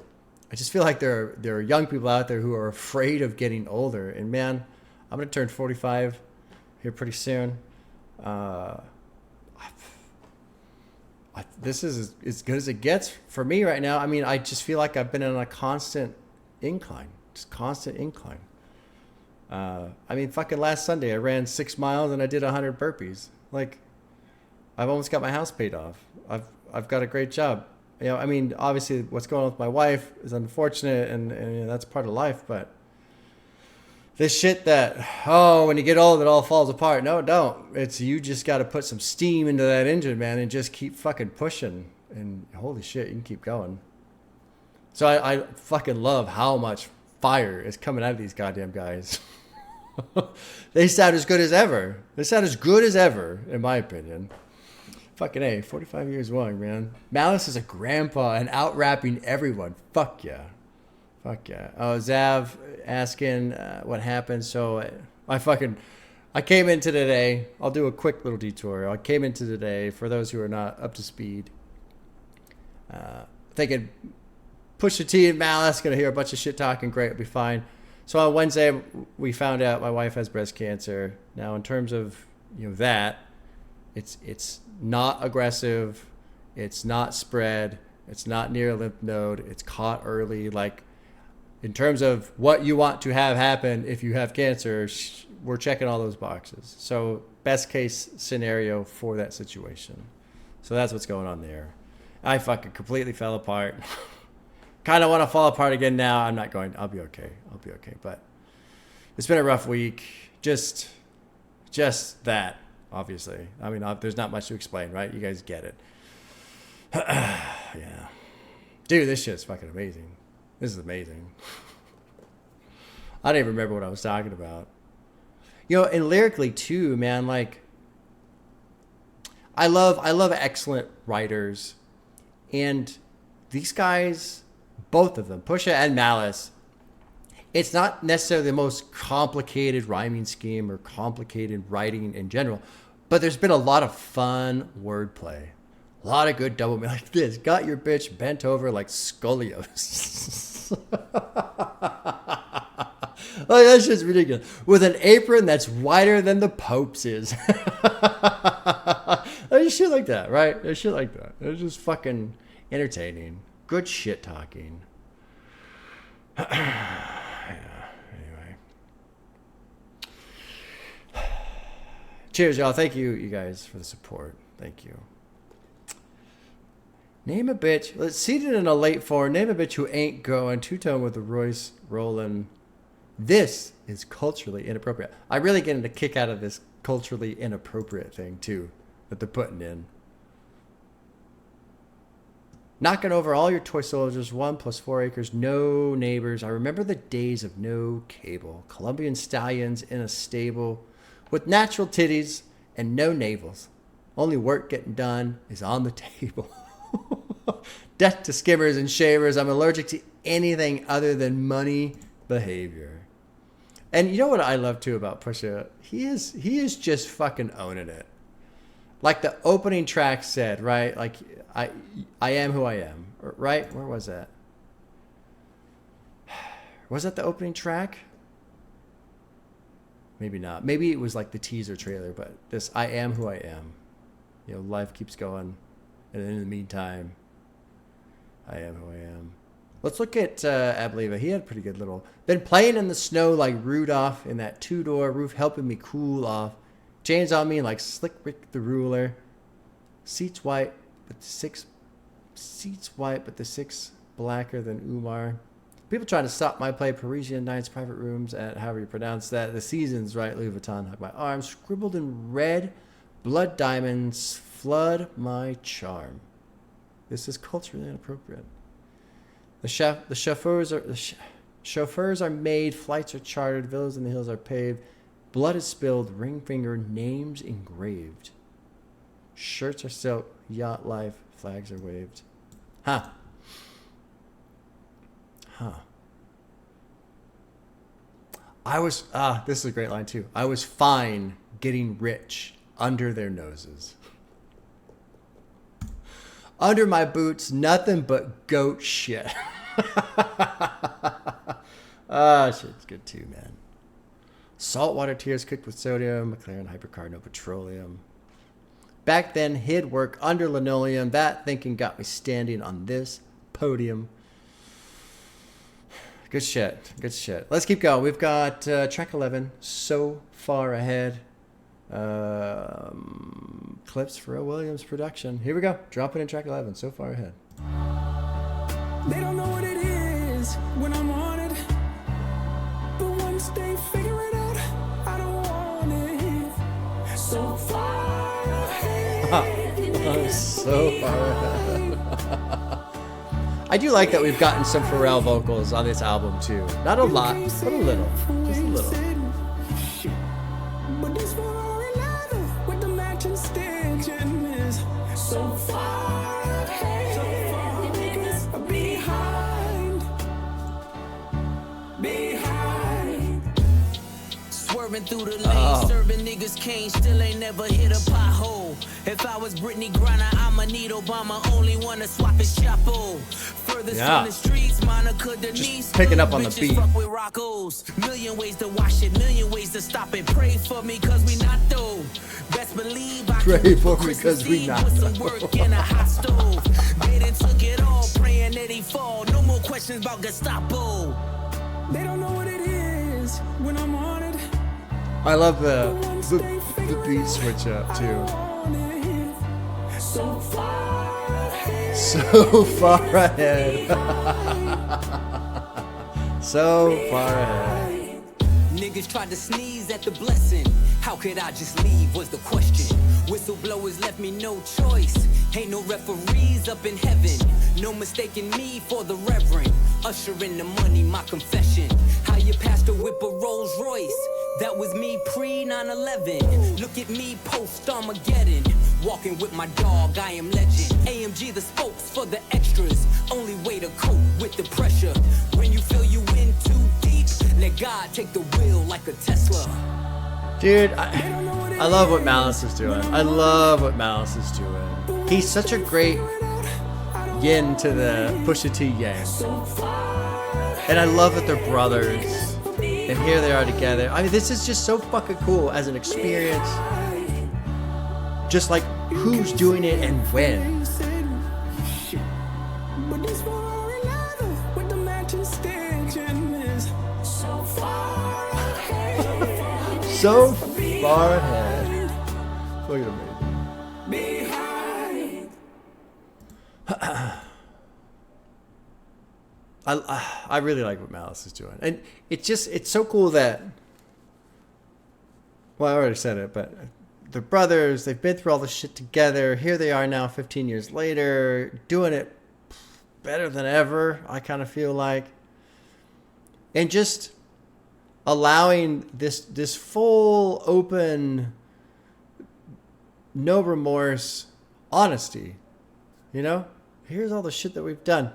I just feel like there are young people out there who are afraid of getting older. And man, I'm gonna turn 45 here pretty soon. This is as good as it gets for me right now. I mean, I just feel like I've been on a constant incline, just constant incline. I mean, fucking last Sunday I ran 6 miles and I did 100 burpees. Like, I've almost got my house paid off. I've got a great job. You know, I mean, obviously what's going on with my wife is unfortunate and you know, that's part of life, but this shit that, when you get old, it all falls apart. No, it don't. It's you just got to put some steam into that engine, man, and just keep fucking pushing. And holy shit, you can keep going. So I fucking love how much fire is coming out of these goddamn guys. They sound as good as ever. They sound as good as ever, in my opinion. Fucking A, 45 years young, man. Malice is a grandpa and out-rapping everyone. Fuck yeah. Fuck yeah. Oh, Zav asking what happened. So I came into today. I'll do a quick little detour. I came into today, for those who are not up to speed, thinking Pusha T and Malice, going to hear a bunch of shit talking. Great, it'll be fine. So on Wednesday, we found out my wife has breast cancer. Now, in terms of, you know, that, it's not aggressive. It's not spread. It's not near a lymph node. It's caught early. Like, in terms of what you want to have happen if you have cancer, we're checking all those boxes. So best case scenario for that situation. So that's what's going on there. I fucking completely fell apart. Kind of want to fall apart again now. I'm not going. I'll be okay. I'll be okay. But it's been a rough week. Just that, obviously. I mean, there's not much to explain, right? You guys get it. Yeah. Dude, this shit's fucking amazing. This is amazing. I don't even remember what I was talking about. You know, and lyrically too, man, like I love excellent writers. And these guys, both of them, Pusha and Malice, it's not necessarily the most complicated rhyming scheme or complicated writing in general, but there's been a lot of fun wordplay. A lot of good double like this. Got your bitch bent over like scoliosis. Oh, that's just ridiculous. With an apron that's wider than the Pope's is. There's shit like that, right? There's shit like that. It's just fucking entertaining. Good shit talking. Yeah, anyway. Cheers, y'all. Thank you guys, for the support. Thank you. Name a bitch. Let's seated in a late four. Name a bitch who ain't going. Two-tone with the Royce rolling. This is culturally inappropriate. I really get a kick out of this culturally inappropriate thing too that they're putting in. Knocking over all your toy soldiers, 1 + 4 acres, no neighbors. I remember the days of no cable. Colombian stallions in a stable with natural titties and no navels. Only work getting done is on the table. Death to skimmers and shavers. I'm allergic to anything other than money behavior. And you know what I love too about Pusha? He is just fucking owning it. Like the opening track said, right? Like I am who I am, right? Where was that? Was that the opening track? Maybe not. Maybe it was like the teaser trailer, but this I am who I am. You know, life keeps going. And in the meantime, I am who I am. Let's look at Abliva. He had a pretty good little... Been playing in the snow like Rudolph in that 2-door roof, helping me cool off. Chains on me like Slick Rick the Ruler. Seats white, but the 6 blacker than Umar. People trying to stop my play. Parisian Nights, private rooms, at however you pronounce that. The seasons, right? Louis Vuitton, hug my arm. Scribbled in red, blood diamonds, flood my charm. This is culturally inappropriate. The chauffeurs are made, flights are chartered, villas in the hills are paved, blood is spilled, ring finger, names engraved. Shirts are silk, yacht life, flags are waved. Huh. This is a great line too. I was fine getting rich under their noses. Under my boots, nothing but goat shit. Shit's good too, man. Saltwater tears cooked with sodium. McLaren hypercar, no petroleum. Back then, hid work under linoleum. That thinking got me standing on this podium. Good shit. Good shit. Let's keep going. We've got track 11, So Far Ahead. Clipse, Pharrell Williams production. Here we go. Dropping in track 11, So Far Ahead. They don't know what it is when I'm on it. But once they figure it out, I don't want it. So far ahead. So far ahead. I do like that we've gotten some Pharrell vocals on this album too. Not a lot, but a little. Just a little. But this for another with the matching stitching is so far ahead. Behind. Swerving through the lane, serving niggas cane, still ain't never hit a pothole. If I was Brittany Griner, I'ma need Obama, only wanna swap his chapo. Furthest from the streets, Monica Denise. Just picking up on the beat. Fuck with Rocco's. Million ways to wash it, million ways to stop it. Pray for me, cause we not though. Best believe I pray for me, cause we not with some work in a hot stove. They done took it all, praying that he fall. No more questions about Gestapo. They don't know what it is when I'm on it. I love the beat switch up too. So far ahead. So far ahead. So far ahead. Niggas tried to sneeze at the blessing. How could I just leave was the question. Whistleblowers left me no choice. Ain't no referees up in heaven. No mistaking me for the reverend. Usher in the money, my confession. How your pastor whip a Rolls Royce. That was me pre 9/11. Look at me post Armageddon. Walking with my dog, I am legend. AMG the spokes for the extras. Only way to cope with the pressure. When you feel you in too deep, let God take the wheel like a Tesla. Dude, I love what Malice is doing. I love what Malice is doing. He's such a great yin to the Pusha T yang. And I love that they're brothers. And here they are together. I mean, this is just so fucking cool as an experience. Just like who's doing it and when. So far ahead. Look at I really like what Malice is doing. And it's so cool that, well, I already said it, but they're brothers. They've been through all this shit together. Here they are now 15 years later, doing it better than ever, I kind of feel like. And just allowing this full, open, no remorse honesty. You know? Here's all the shit that we've done.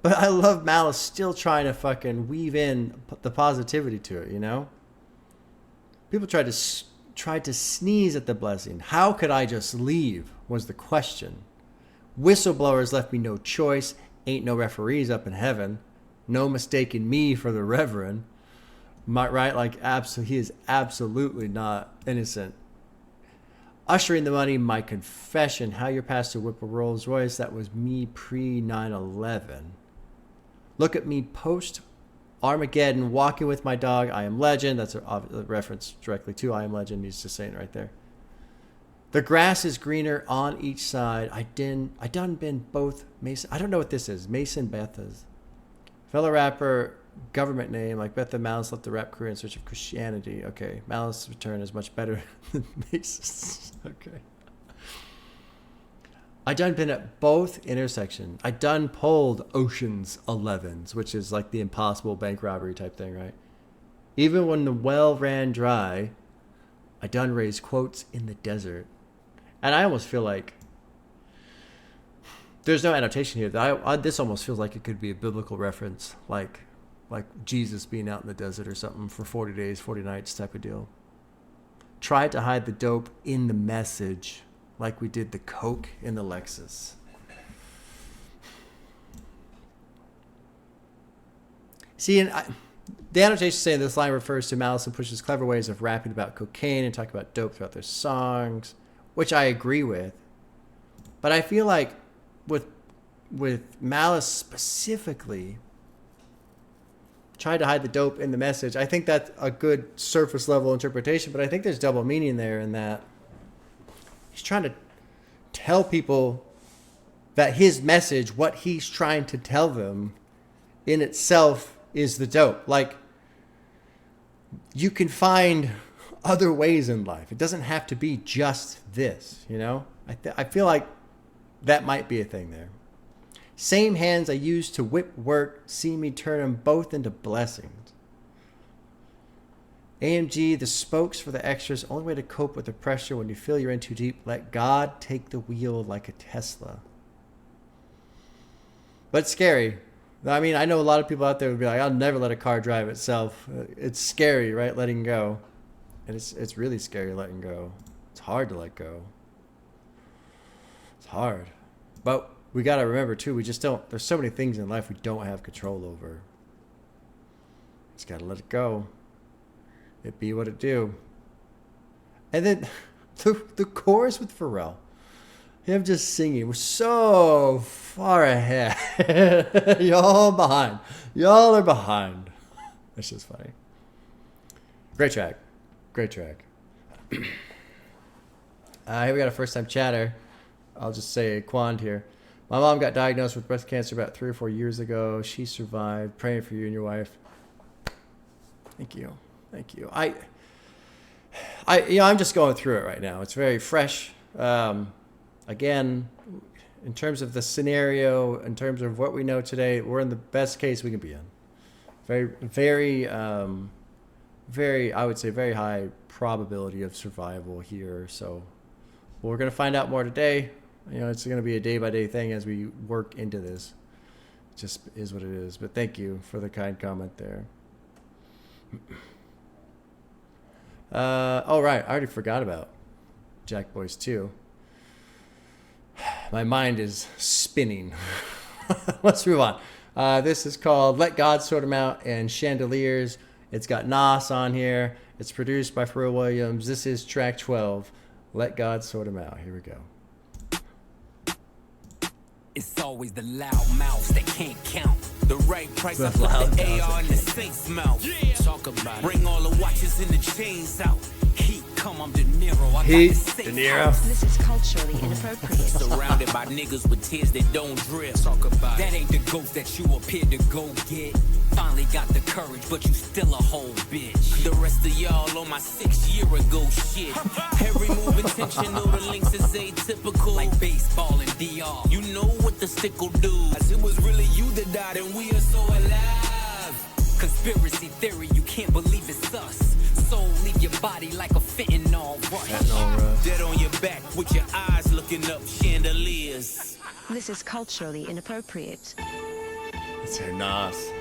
But I love Malice still trying to fucking weave in the positivity to it, you know? People tried to sneeze at the blessing. How could I just leave was the question. Whistleblowers left me no choice. Ain't no referees up in heaven. No mistaking me for the reverend. Right? Like, he is absolutely not innocent. Ushering the money, my confession. How your pastor whip a Rolls Royce. That was me pre 9/11. Look at me post Armageddon, walking with my dog. I am legend. That's a reference directly to I am legend. He's just saying it right there. The grass is greener on each side. I done been both Mason. I don't know what this is. Mason Betha's fellow rapper, government name like Betha Malice left the rap career in search of Christianity. Okay, Malice's return is much better than Mason's. Okay. I done been at both intersections. I done pulled Ocean's 11s, which is like the impossible bank robbery type thing, right? Even when the well ran dry, I done raised quotes in the desert. And I almost feel like there's no annotation here. This almost feels like it could be a biblical reference, like Jesus being out in the desert or something for 40 days, 40 nights type of deal. Tried to hide the dope in the message, like we did the coke in the Lexus. See, and the annotation saying this line refers to Malice and Push's clever ways of rapping about cocaine and talking about dope throughout their songs, which I agree with. But I feel like with Malice specifically, tried to hide the dope in the message. I think that's a good surface level interpretation, but I think there's double meaning there in that he's trying to tell people that his message, what he's trying to tell them in itself is the dope. Like, you can find other ways in life. It doesn't have to be just this, you know? I feel like that might be a thing there. Same hands I used to whip work, see me turn them both into blessings. AMG, the spokes for the extras, only way to cope with the pressure when you feel you're in too deep, let God take the wheel like a Tesla. But it's scary. I mean, I know a lot of people out there would be like, I'll never let a car drive itself. It's scary, right? Letting go. And it's really scary letting go. It's hard to let go. It's hard. But we got to remember, too, we just don't, there's so many things in life we don't have control over. Just got to let it go. It be what it do. And then the chorus with Pharrell. Him just singing. We're so far ahead. Y'all behind. Y'all are behind. That's just funny. Great track. Great track. Here we got a first-time chatter. I'll just say Quand here. My mom got diagnosed with breast cancer about 3 or 4 years ago. She survived. Praying for you and your wife. Thank you. Thank you. I'm just going through it right now. It's very fresh. Again, in terms of the scenario, in terms of what we know today, we're in the best case we can be in. Very, I would say, very high probability of survival here. So we're going to find out more today. You know, it's going to be a day-by-day thing as we work into this. It just is what it is. But thank you for the kind comment there. Oh, right. I already forgot about Jack Boys 2. My mind is spinning. Let's move on. This is called Let God Sort 'Em Out and Chandeliers. It's got Nas on here. It's produced by Pharrell Williams. This is track 12. Let God Sort 'Em Out. Here we go. It's always the loud mouths that can't count. The right price, I put the AR in the safe mouth. Talk about it. Bring all the watches and the chains out. Heat come, I'm De Niro. I got the Niro. This is culturally inappropriate. Surrounded by niggas with tears that don't drip. Talk about that ain't the ghost that you appeared to go get. Finally got the courage, but you still a whole bitch. The rest of y'all on my 6 year ago shit. Every move intentional, the links is atypical. Like baseball and DR. You know what the stick will do. As it was really you that died and we are so alive. Conspiracy theory, you can't believe it's us. Soul leave your body like a fentanyl rush. Dead on your back with your eyes looking up chandeliers. This is culturally inappropriate. Let's hear Nas.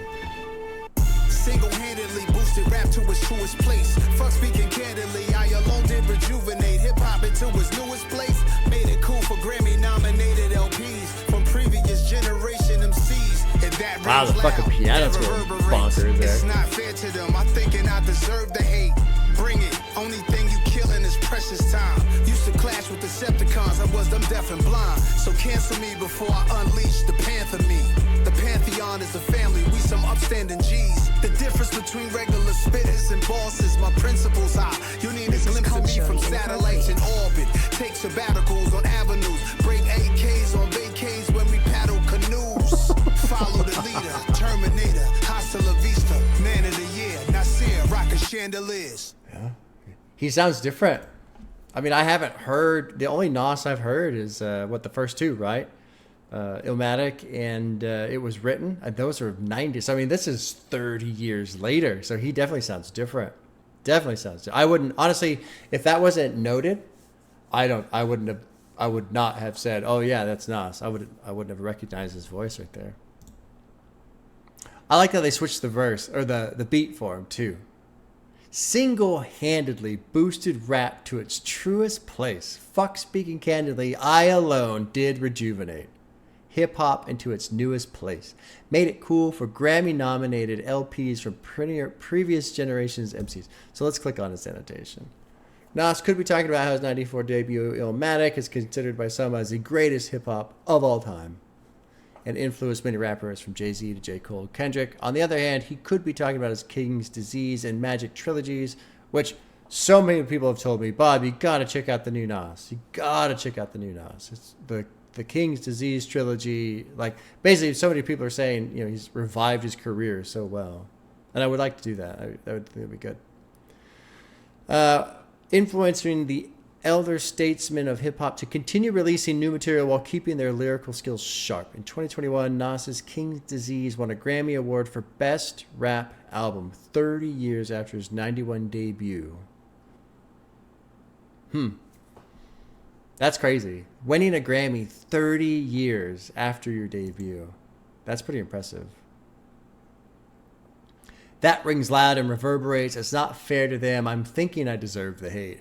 Single-handedly boosted rap to its truest place. Fuck speaking candidly, I alone did rejuvenate hip-hop into its newest place. Made it cool for Grammy-nominated LPs from previous generation MCs. And that wow, the fucking piano's going bonkers there. It's not fair to them, I think and I deserve the hate. Bring it, only thing you killing is precious time. Used to clash with Decepticons, I was them deaf and blind. So cancel me before I unleash the Panther me. The Pantheon is a family, we some upstanding G's. The difference between regular spitters and bosses, my principles high. You need a glimpse of me from satellites in orbit. Take sabbaticals on avenues, break AKs on vacays when we paddle canoes. Follow the leader, Terminator, hasta la vista, man of the year, Nasir, rockin' chandeliers. Yeah, he sounds different. I mean, I haven't heard, the only Nas I've heard is the first two, right? Illmatic and It Was Written. Those are 90s. I mean, this is 30 years later, so he definitely sounds different. Definitely sounds. I wouldn't honestly, if that wasn't noted, I would not have said, "Oh yeah, that's Nas." I wouldn't have recognized his voice right there. I like how they switched the verse or the beat for him too. Single-handedly boosted rap to its truest place. Fuck speaking candidly, I alone did rejuvenate hip-hop into its newest place. Made it cool for Grammy-nominated LPs from previous generations MCs. So let's click on his annotation. Nas could be talking about how his 94 debut Illmatic is considered by some as the greatest hip-hop of all time and influenced many rappers from Jay-Z to J. Cole, Kendrick. On the other hand, he could be talking about his King's Disease and Magic trilogies, which so many people have told me, Bob, you gotta check out the new Nas. You gotta check out the new Nas. It's the King's Disease trilogy. Like, basically, so many people are saying, you know, he's revived his career so well. And I would like to do that. I would think it would be good. Influencing the elder statesmen of hip-hop to continue releasing new material while keeping their lyrical skills sharp. In 2021, Nas's King's Disease won a Grammy Award for Best Rap Album 30 years after his 91 debut. That's crazy. Winning a Grammy 30 years after your debut. That's pretty impressive. That rings loud and reverberates. It's not fair to them. I'm thinking I deserve the hate.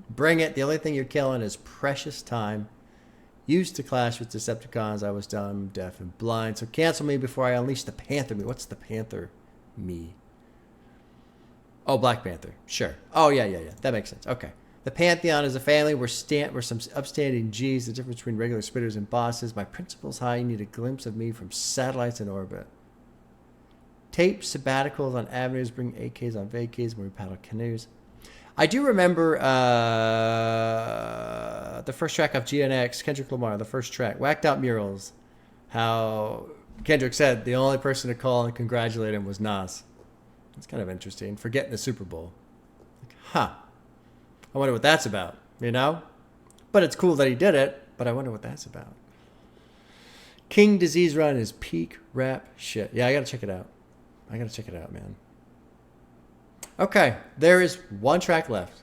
Bring it. The only thing you're killing is precious time. Used to clash with Decepticons. I was dumb, deaf, and blind. So cancel me before I unleash the Panther me. What's the Panther me? Oh, Black Panther. Sure. Oh, yeah. That makes sense. Okay. The Pantheon is a family. We're some upstanding G's. The difference between regular spitters and bosses. My principles high. You need a glimpse of me from satellites in orbit. Tape sabbaticals on avenues. Bring AKs on vacays when we paddle canoes. I do remember the first track of GNX, Kendrick Lamar, the first track, Whacked Out Murals. How Kendrick said the only person to call and congratulate him was Nas. It's kind of interesting for getting the Super Bowl. Like, I wonder what that's about, you know? But it's cool that he did it, but I wonder what that's about. King Disease Run is peak rap shit. Yeah, I gotta check it out. Man. Okay, there is one track left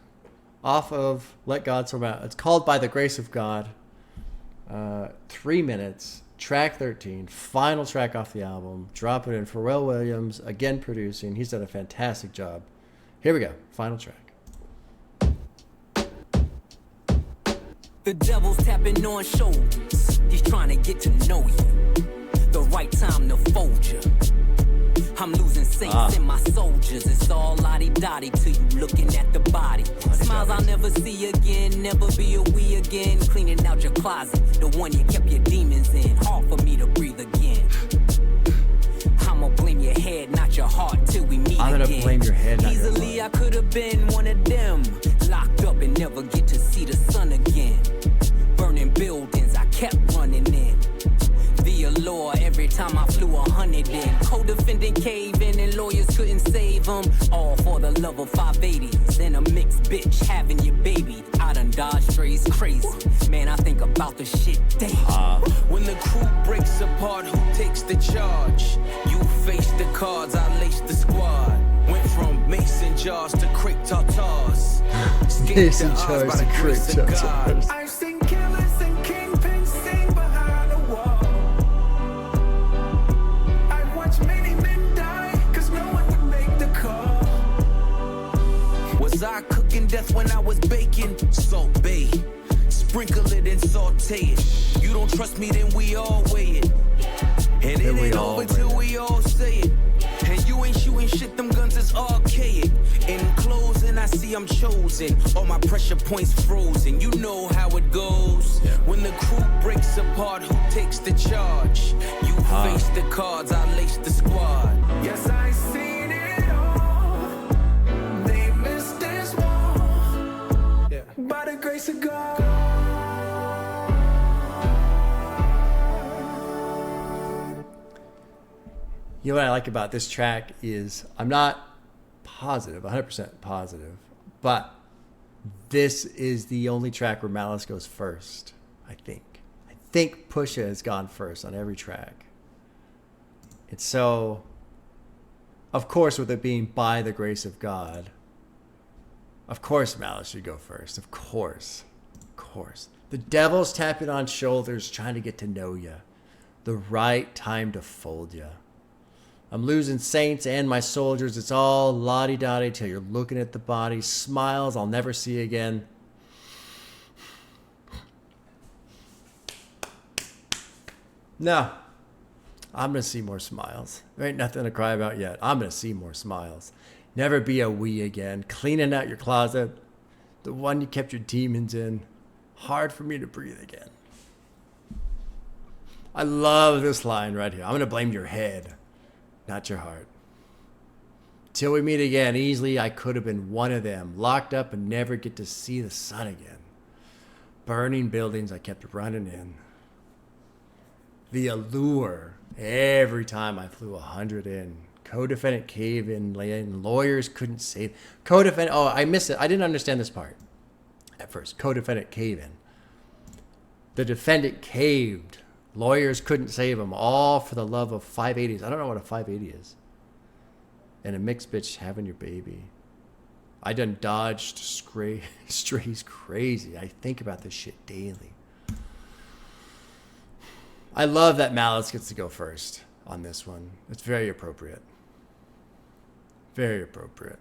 off of Let God Sort Out. It's called By the Grace of God. 3 minutes, track 13, final track off the album. Drop it in. Pharrell Williams, again producing. He's done a fantastic job. Here we go, final track. The devil's tapping on shoulders. He's trying to get to know you. The right time to fold you. I'm losing saints in my soldiers. It's all lottie-dottie till you looking at the body. Smiles I'll never see again, never be a we again. Cleaning out your closet, the one you kept your demons in. Hard for me to breathe again. I'ma blame your head, not your heart, till we meet again. gonna blame your head, not your Easily heart. I could have been one of them, locked up and never get to see the sun again. Burning buildings, I kept running in. The allure every time I flew 100 in. Co-defendant caving and lawyers couldn't save them. All for the love of 580s and a mixed bitch having your baby. I done dodged strays crazy. Man, I think about the shit daily. When the crew breaks apart, who takes the charge? You face the cards, I lace the squad. Went from mason jars to crepe tartars. Mason jars to crepe tartars. I've seen killers and kingpins sing behind the wall. I've watched many men die, cause no one would make the call. Was I cooking death when I was baking? Salt Bay. Sprinkle it and saute it. You don't trust me, then we all weigh it. And it ain't over till we all say it. And you ain't shooting shit, them guns is archaic. In closing, I see I'm chosen. All my pressure points frozen. You know how it goes. When the crew breaks apart, who takes the charge? You face the cards, I lace the squad. Yes, I seen it all. They missed this wall. By the grace of God. You know what I like about this track is I'm not positive, 100% positive, but this is the only track where Malice goes first, I think. I think Pusha has gone first on every track. It's so, of course, with it being by the grace of God, of course Malice should go first. Of course. Of course. The devil's tapping on shoulders, trying to get to know you. The right time to fold you. I'm losing saints and my soldiers. It's all la-di-da-di till you're looking at the body. Smiles I'll never see again. No. I'm going to see more smiles. There ain't nothing to cry about yet. I'm going to see more smiles. Never be a we again. Cleaning out your closet. The one you kept your demons in. Hard for me to breathe again. I love this line right here. I'm going to blame your head. Not your heart. Till we meet again, easily I could have been one of them, locked up and never get to see the sun again. Burning buildings I kept running in. The allure, every time I flew 100 in. Co-defendant cave in, lawyers couldn't save. Co-defendant, oh, I missed it. I didn't understand this part at first. Co-defendant cave in. The defendant caved. Lawyers couldn't save him, all for the love of 580s. I don't know what a 580 is. And a mixed bitch having your baby. I done dodged strays crazy. I think about this shit daily. I love that Malice gets to go first on this one. It's very appropriate. Very appropriate.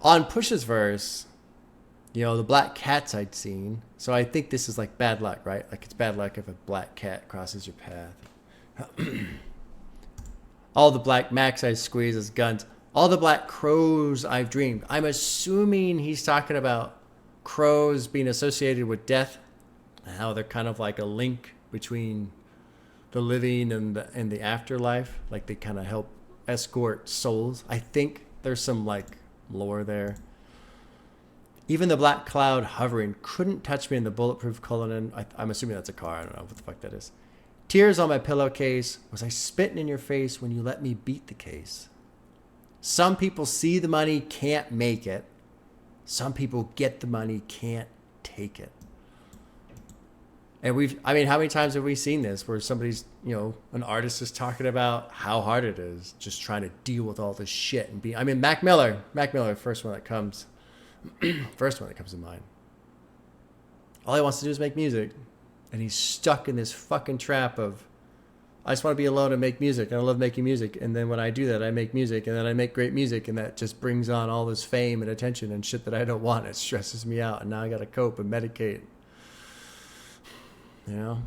On Push's verse, you know, the black cats I'd seen. So I think this is like bad luck, right? Like it's bad luck if a black cat crosses your path. All the black max I squeeze as guns. All the black crows I've dreamed. I'm assuming he's talking about crows being associated with death. And how they're kind of like a link between the living and the afterlife. Like they kind of help escort souls. I think there's some like lore there. Even the black cloud hovering couldn't touch me in the bulletproof Cullinan. I'm assuming that's a car. I don't know what the fuck that is. Tears on my pillowcase. Was I spitting in your face when you let me beat the case? Some people see the money, can't make it. Some people get the money, can't take it. And how many times have we seen this where somebody's, you know, an artist is talking about how hard it is just trying to deal with all this shit and Mac Miller, first one that comes to mind. All he wants to do is make music. And he's stuck in this fucking trap of, I just want to be alone and make music. And I love making music. And then when I do that, I make music. And then I make great music. And that just brings on all this fame and attention and shit that I don't want. It stresses me out. And now I got to cope and medicate. You know?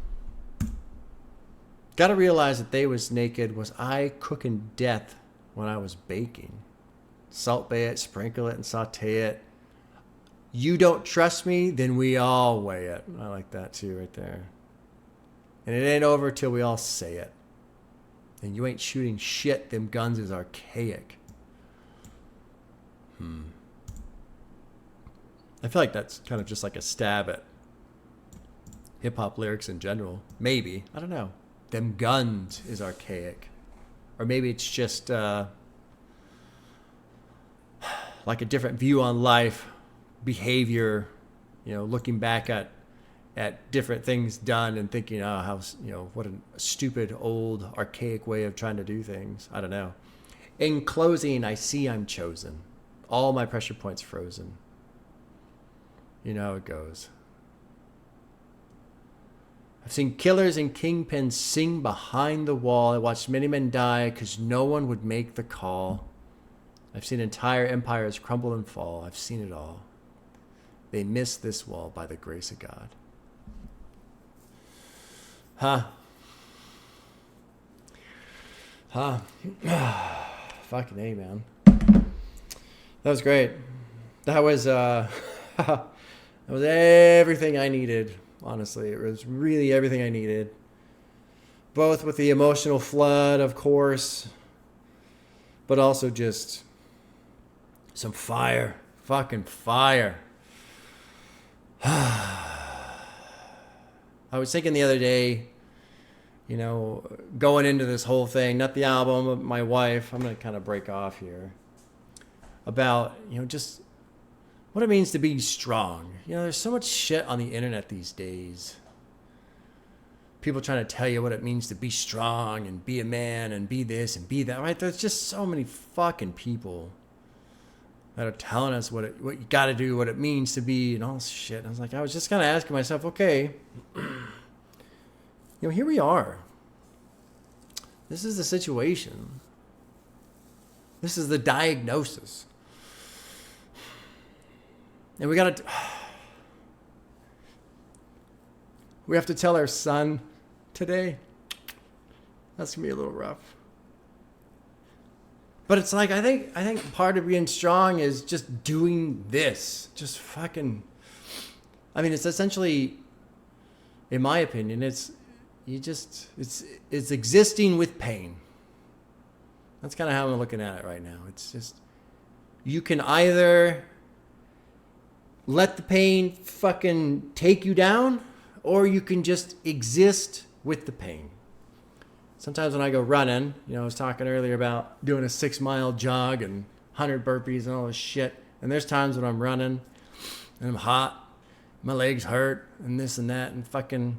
Got to realize that they was naked. Was I cooking death when I was baking? Salt bay it, sprinkle it, and saute it. You don't trust me, then we all weigh it. I like that too right there. And it ain't over till we all say it. then you ain't shooting shit. Them guns is archaic. I feel like that's kind of just like a stab at hip-hop lyrics in general. Maybe. I don't know. Them guns is archaic. Or maybe it's just like a different view on life, behavior, looking back at different things done and thinking, oh, how, what a stupid, old, archaic way of trying to do things. I don't know. In closing, I see I'm chosen. All my pressure points frozen. You know how it goes. I've seen killers and kingpins sing behind the wall. I watched many men die because no one would make the call. I've seen entire empires crumble and fall. I've seen it all. They missed this wall by the grace of God. Fucking A, man. That was great. That was that was everything I needed. Honestly, it was really everything I needed. Both with the emotional flood, of course, but also just some fire. Fucking fire. I was thinking the other day, going into this whole thing, not the album, but my wife, I'm going to kind of break off here, about, just what it means to be strong. There's so much shit on the internet these days. People trying to tell you what it means to be strong and be a man and be this and be that, right? There's just so many fucking people that are telling us what you got to do, what it means to be, and all this shit. And I was just kind of asking myself, okay, here we are. This is the situation. This is the diagnosis. And we have to tell our son today. That's gonna be a little rough. But it's like, I think part of being strong is just doing this. Just fucking, it's essentially, in my opinion, it's existing with pain. That's kind of how I'm looking at it right now. It's just, you can either let the pain fucking take you down, or you can just exist with the pain. Sometimes when I go running, I was talking earlier about doing a 6-mile jog and 100 burpees and all this shit. And there's times when I'm running and I'm hot, my legs hurt and this and that and fucking,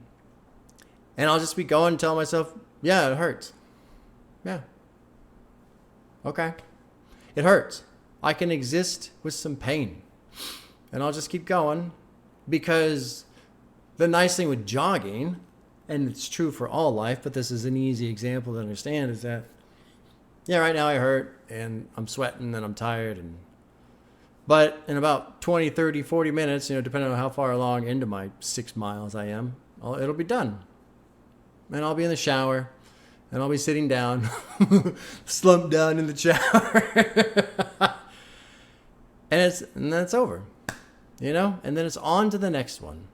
and I'll just be going and tell myself, yeah, it hurts. Yeah. Okay. It hurts. I can exist with some pain. And I'll just keep going, because the nice thing with jogging, and it's true for all life, but this is an easy example to understand, is that, yeah, right now I hurt and I'm sweating and I'm tired, but in about 20, 30, 40 minutes, depending on how far along into my 6 miles I am, it'll be done. And I'll be in the shower and I'll be sitting down, slumped down in the shower. and that's over, and then it's on to the next one,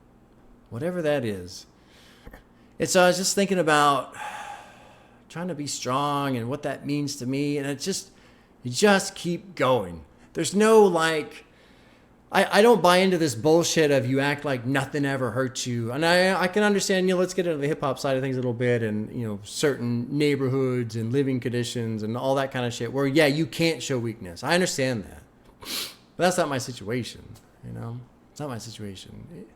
whatever that is. And so I was just thinking about trying to be strong and what that means to me. And you just keep going. There's no I don't buy into this bullshit of you act like nothing ever hurts you. And I can understand, let's get into the hip hop side of things a little bit, and, certain neighborhoods and living conditions and all that kind of shit where, yeah, you can't show weakness. I understand that. But that's not my situation, It's not my situation.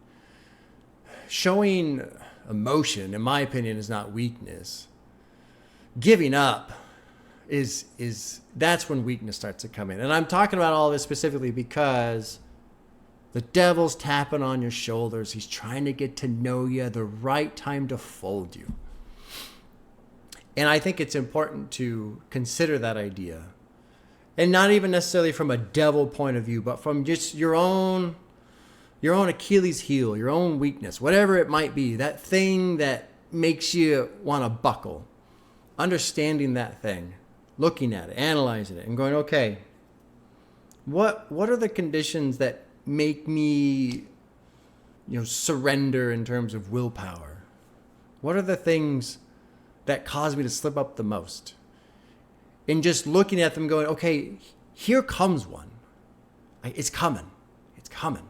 Showing emotion, in my opinion, is not weakness. Giving up that's when weakness starts to come in. And I'm talking about all this specifically because the devil's tapping on your shoulders. He's trying to get to know you, the right time to fold you. And I think it's important to consider that idea. And not even necessarily from a devil point of view, but from just your own Achilles heel, your own weakness, whatever it might be, that thing that makes you want to buckle. Understanding that thing, looking at it, analyzing it, and going, okay, what are the conditions that make me, surrender in terms of willpower? What are the things that caused me to slip up the most. And just looking at them going, okay, here comes one. It's coming. It's coming.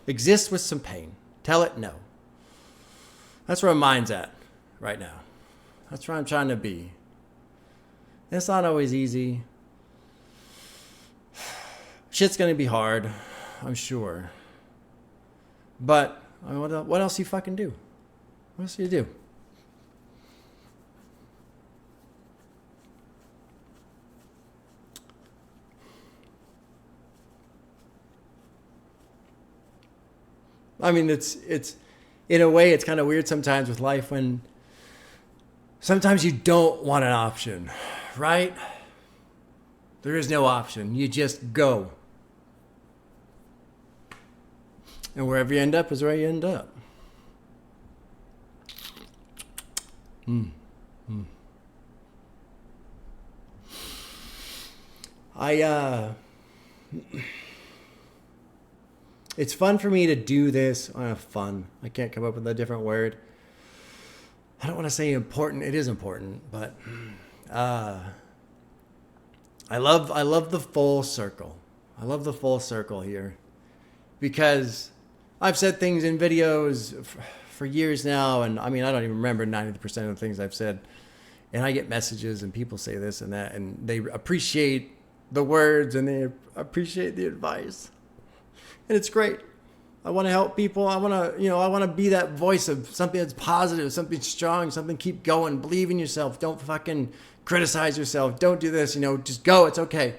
Exist with some pain. Tell it no. That's where my mind's at right now. That's where I'm trying to be. It's not always easy. Shit's going to be hard, I'm sure. But what else do you fucking do? What else do you do? I mean, it's in a way, it's kind of weird sometimes with life when sometimes you don't want an option, right? There is no option. You just go. And wherever you end up is where you end up. It's fun for me to do this. Fun. I can't come up with a different word. I don't want to say important. It is important, but I love the full circle. I love the full circle here because I've said things in videos for years now, and I mean I don't even remember 90% of the things I've said, and I get messages and people say this and that, and they appreciate the words and they appreciate the advice. And it's great. I want to help people. I want to be that voice of something that's positive, something strong, something keep going. Believe in yourself. Don't fucking criticize yourself. Don't do this, just go. It's okay.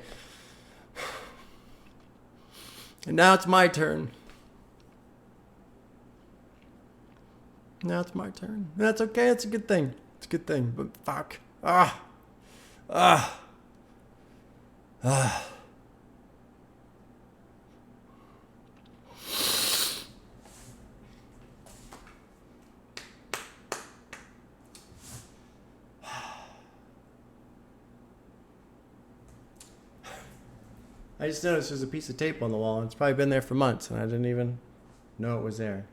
And now it's my turn. Now it's my turn. That's okay. It's a good thing. It's a good thing. But fuck. I just noticed there's a piece of tape on the wall. It's probably been there for months, and I didn't even know it was there.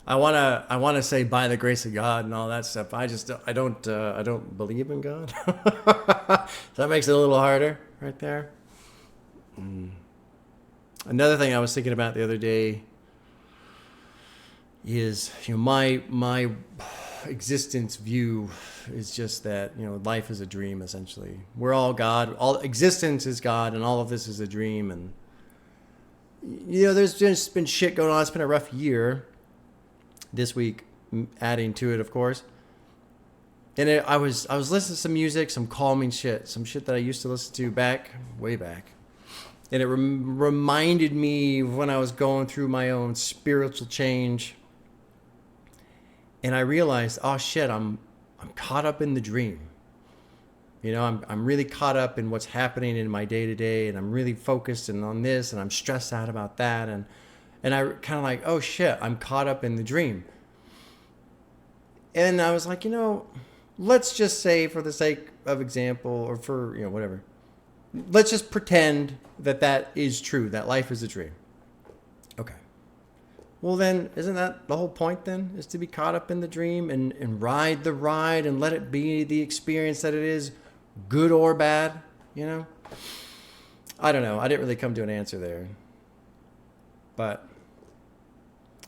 I wanna say by the grace of God and all that stuff. I don't believe in God. So that makes it a little harder right there. Another thing I was thinking about the other day is my existence view is just that life is a dream. Essentially, we're all God. All existence is God, and all of this is a dream. And there's just been shit going on. It's been a rough year this week, adding to it, of course. And I was listening to some music, some calming shit, some shit that I used to listen to way back. And it reminded me of when I was going through my own spiritual change. And I realized, oh shit, I'm caught up in the dream. I'm really caught up in what's happening in my day to day, and I'm really focused on this, and I'm stressed out about that, and I kind of like, oh shit, I'm caught up in the dream. And I was like, let's just say, for the sake of example, or for whatever, let's just pretend that is true, that life is a dream. Okay. Well, then, isn't that the whole point then? Is to be caught up in the dream and ride the ride and let it be the experience that it is, good or bad, I don't know. I didn't really come to an answer there. But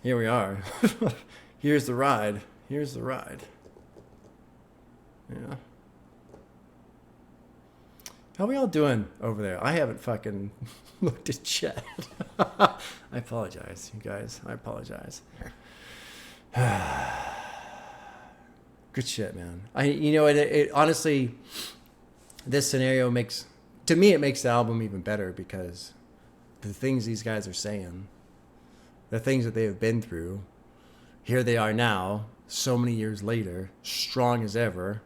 here we are. Here's the ride. Here's the ride. Yeah. How are we all doing over there? I haven't fucking looked at chat. I apologize, you guys. I apologize. Good shit, man. It honestly, this scenario makes the album even better because the things these guys are saying, the things that they have been through, here they are now, so many years later, strong as ever,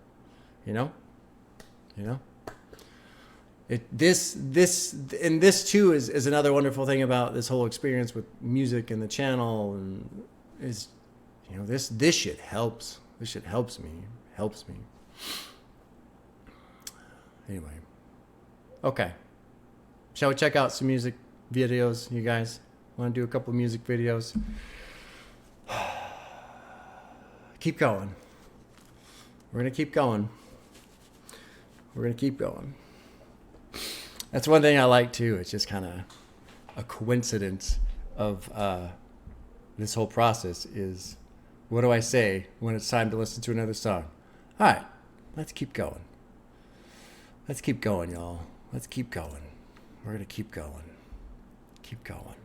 This too is another wonderful thing about this whole experience with music and the channel, and is this shit helps. This shit helps me. Anyway, okay. Shall we check out some music videos, you guys? want to do a couple of music videos. Keep going. We're going to keep going. We're going to keep going. That's one thing I like too. It's just kind of a coincidence of this whole process is, what do I say when it's time to listen to another song? All right, let's keep going. Let's keep going, y'all. Let's keep going. We're going to keep going. Keep going.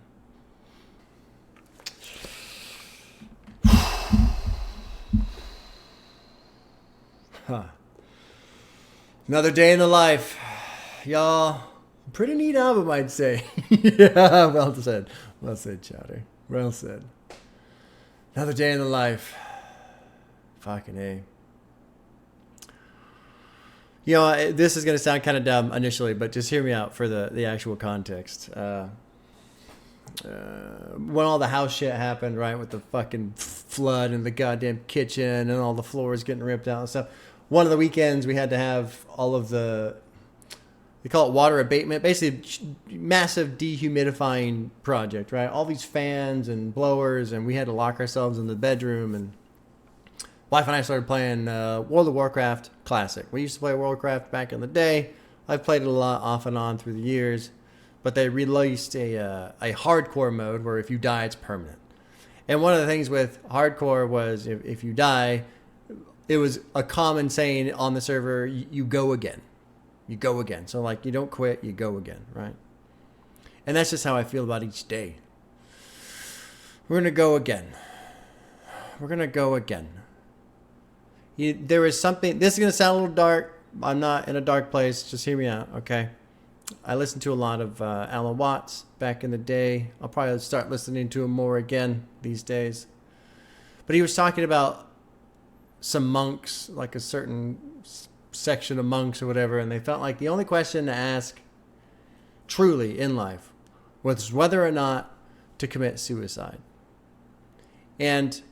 Huh. Another day in the life. Y'all, pretty neat album, I'd say. Yeah, well said. Well said, Chowder. Well said. Another day in the life. Fucking A. You know, this is going to sound kind of dumb initially, but just hear me out for the actual context. When all the house shit happened, right, with the fucking flood and the goddamn kitchen and all the floors getting ripped out and stuff, one of the weekends we had to have all of the, they call it water abatement, basically massive dehumidifying project, right? All these fans and blowers, and we had to lock ourselves in the bedroom, and wife and I started playing World of Warcraft Classic. We used to play World of Warcraft back in the day. I've played it a lot off and on through the years. But they released a hardcore mode where if you die, it's permanent. And one of the things with hardcore was if you die, it was a common saying on the server, you go again. You go again. So like you don't quit, you go again, right? And that's just how I feel about each day. We're going to go again. We're going to go again. There is something, this is going to sound a little dark. I'm not in a dark place. Just hear me out, okay? I listened to a lot of Alan Watts back in the day. I'll probably start listening to him more again these days. But he was talking about some monks, like a certain section of monks or whatever, and they felt like the only question to ask truly in life was whether or not to commit suicide. And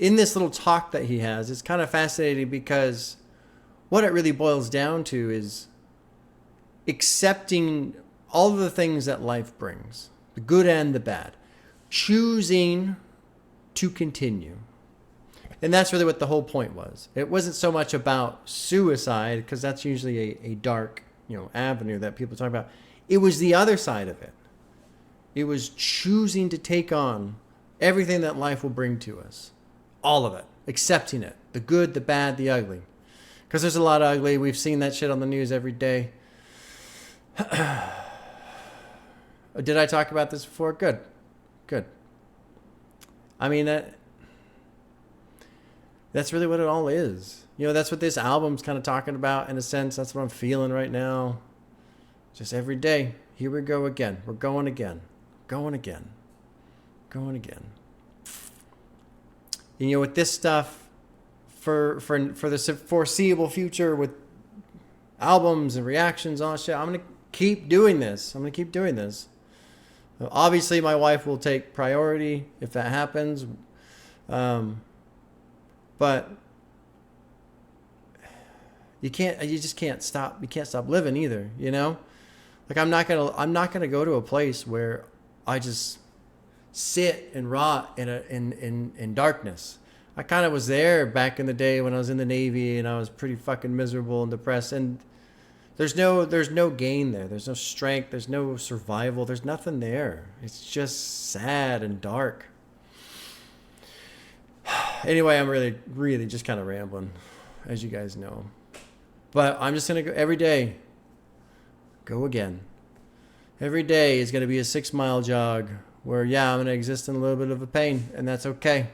in this little talk that he has, it's kind of fascinating because what it really boils down to is accepting all of the things that life brings, the good and the bad, choosing to continue. And that's really what the whole point was. It wasn't so much about suicide, because that's usually a dark, avenue that people talk about. It was the other side of it. It was choosing to take on everything that life will bring to us. All of it. Accepting it. The good, the bad, the ugly. Because there's a lot of ugly. We've seen that shit on the news every day. Did I talk about this before? Good. I mean, that's really what it all is. That's what this album's kind of talking about in a sense. That's what I'm feeling right now. Just every day. Here we go again. We're going again. Going again. And with this stuff, for the foreseeable future, with albums and reactions, all that shit, I'm going to keep doing this. Obviously, my wife will take priority if that happens. But you just can't stop. You can't stop living either, Like I'm not gonna go to a place where I just sit and rot in darkness. I kind of was there back in the day when I was in the Navy, and I was pretty fucking miserable and depressed. And there's no gain there. There's no strength. There's no survival. There's nothing there. It's just sad and dark. Anyway, I'm really just kind of rambling, as you guys know. But I'm just going to go every day. Go again. Every day is going to be a 6-mile jog where, I'm going to exist in a little bit of a pain, and that's okay.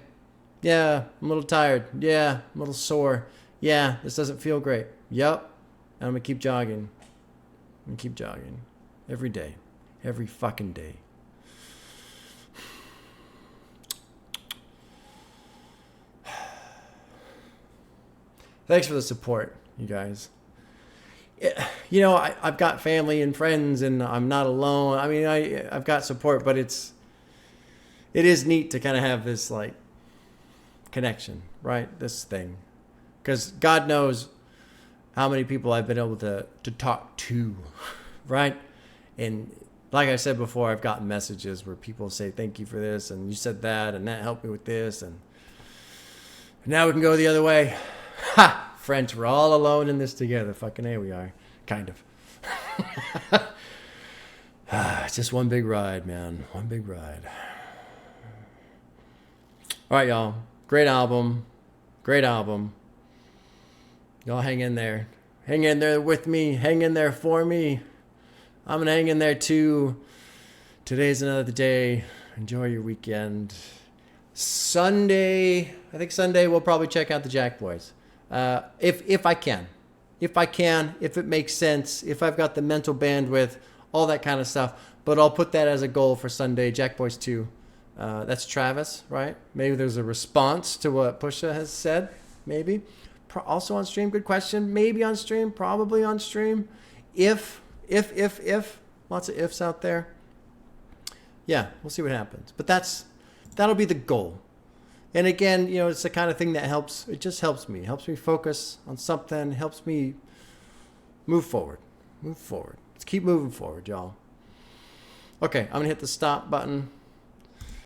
Yeah, I'm a little tired. Yeah, I'm a little sore. Yeah, this doesn't feel great. Yep. And I'm going to keep jogging. Every day. Every fucking day. Thanks for the support, you guys. I've got family and friends, and I'm not alone. I mean, I've got support, but it is neat to kind of have this like connection, right? This thing, because God knows how many people I've been able to talk to, right? And Like I said before, I've gotten messages where people say, thank you for this, and you said that, and that helped me with this, and now we can go the other way. Ha! French, we're all alone in this together. Fucking A, we are. Kind of. It's just one big ride, man. One big ride. All right, y'all. Great album. Great album. Y'all hang in there. Hang in there with me. Hang in there for me. I'm going to hang in there too. Today's another day. Enjoy your weekend. Sunday, I think Sunday we'll probably check out the Jack Boys. If I can. If it makes sense, if I've got the mental bandwidth, all that kind of stuff. But I'll put that as a goal for Sunday. Jack Boys 2. That's Travis, right? Maybe there's a response to what Pusha has said. Maybe. Also on stream. Good question. Maybe on stream. Probably on stream. If. Lots of ifs out there. Yeah, we'll see what happens. But that'll be the goal. And again, you know, it's the kind of thing that helps. It just helps me. Helps me focus on something. Helps me move forward. Let's keep moving forward, y'all. Okay, I'm going to hit the stop button.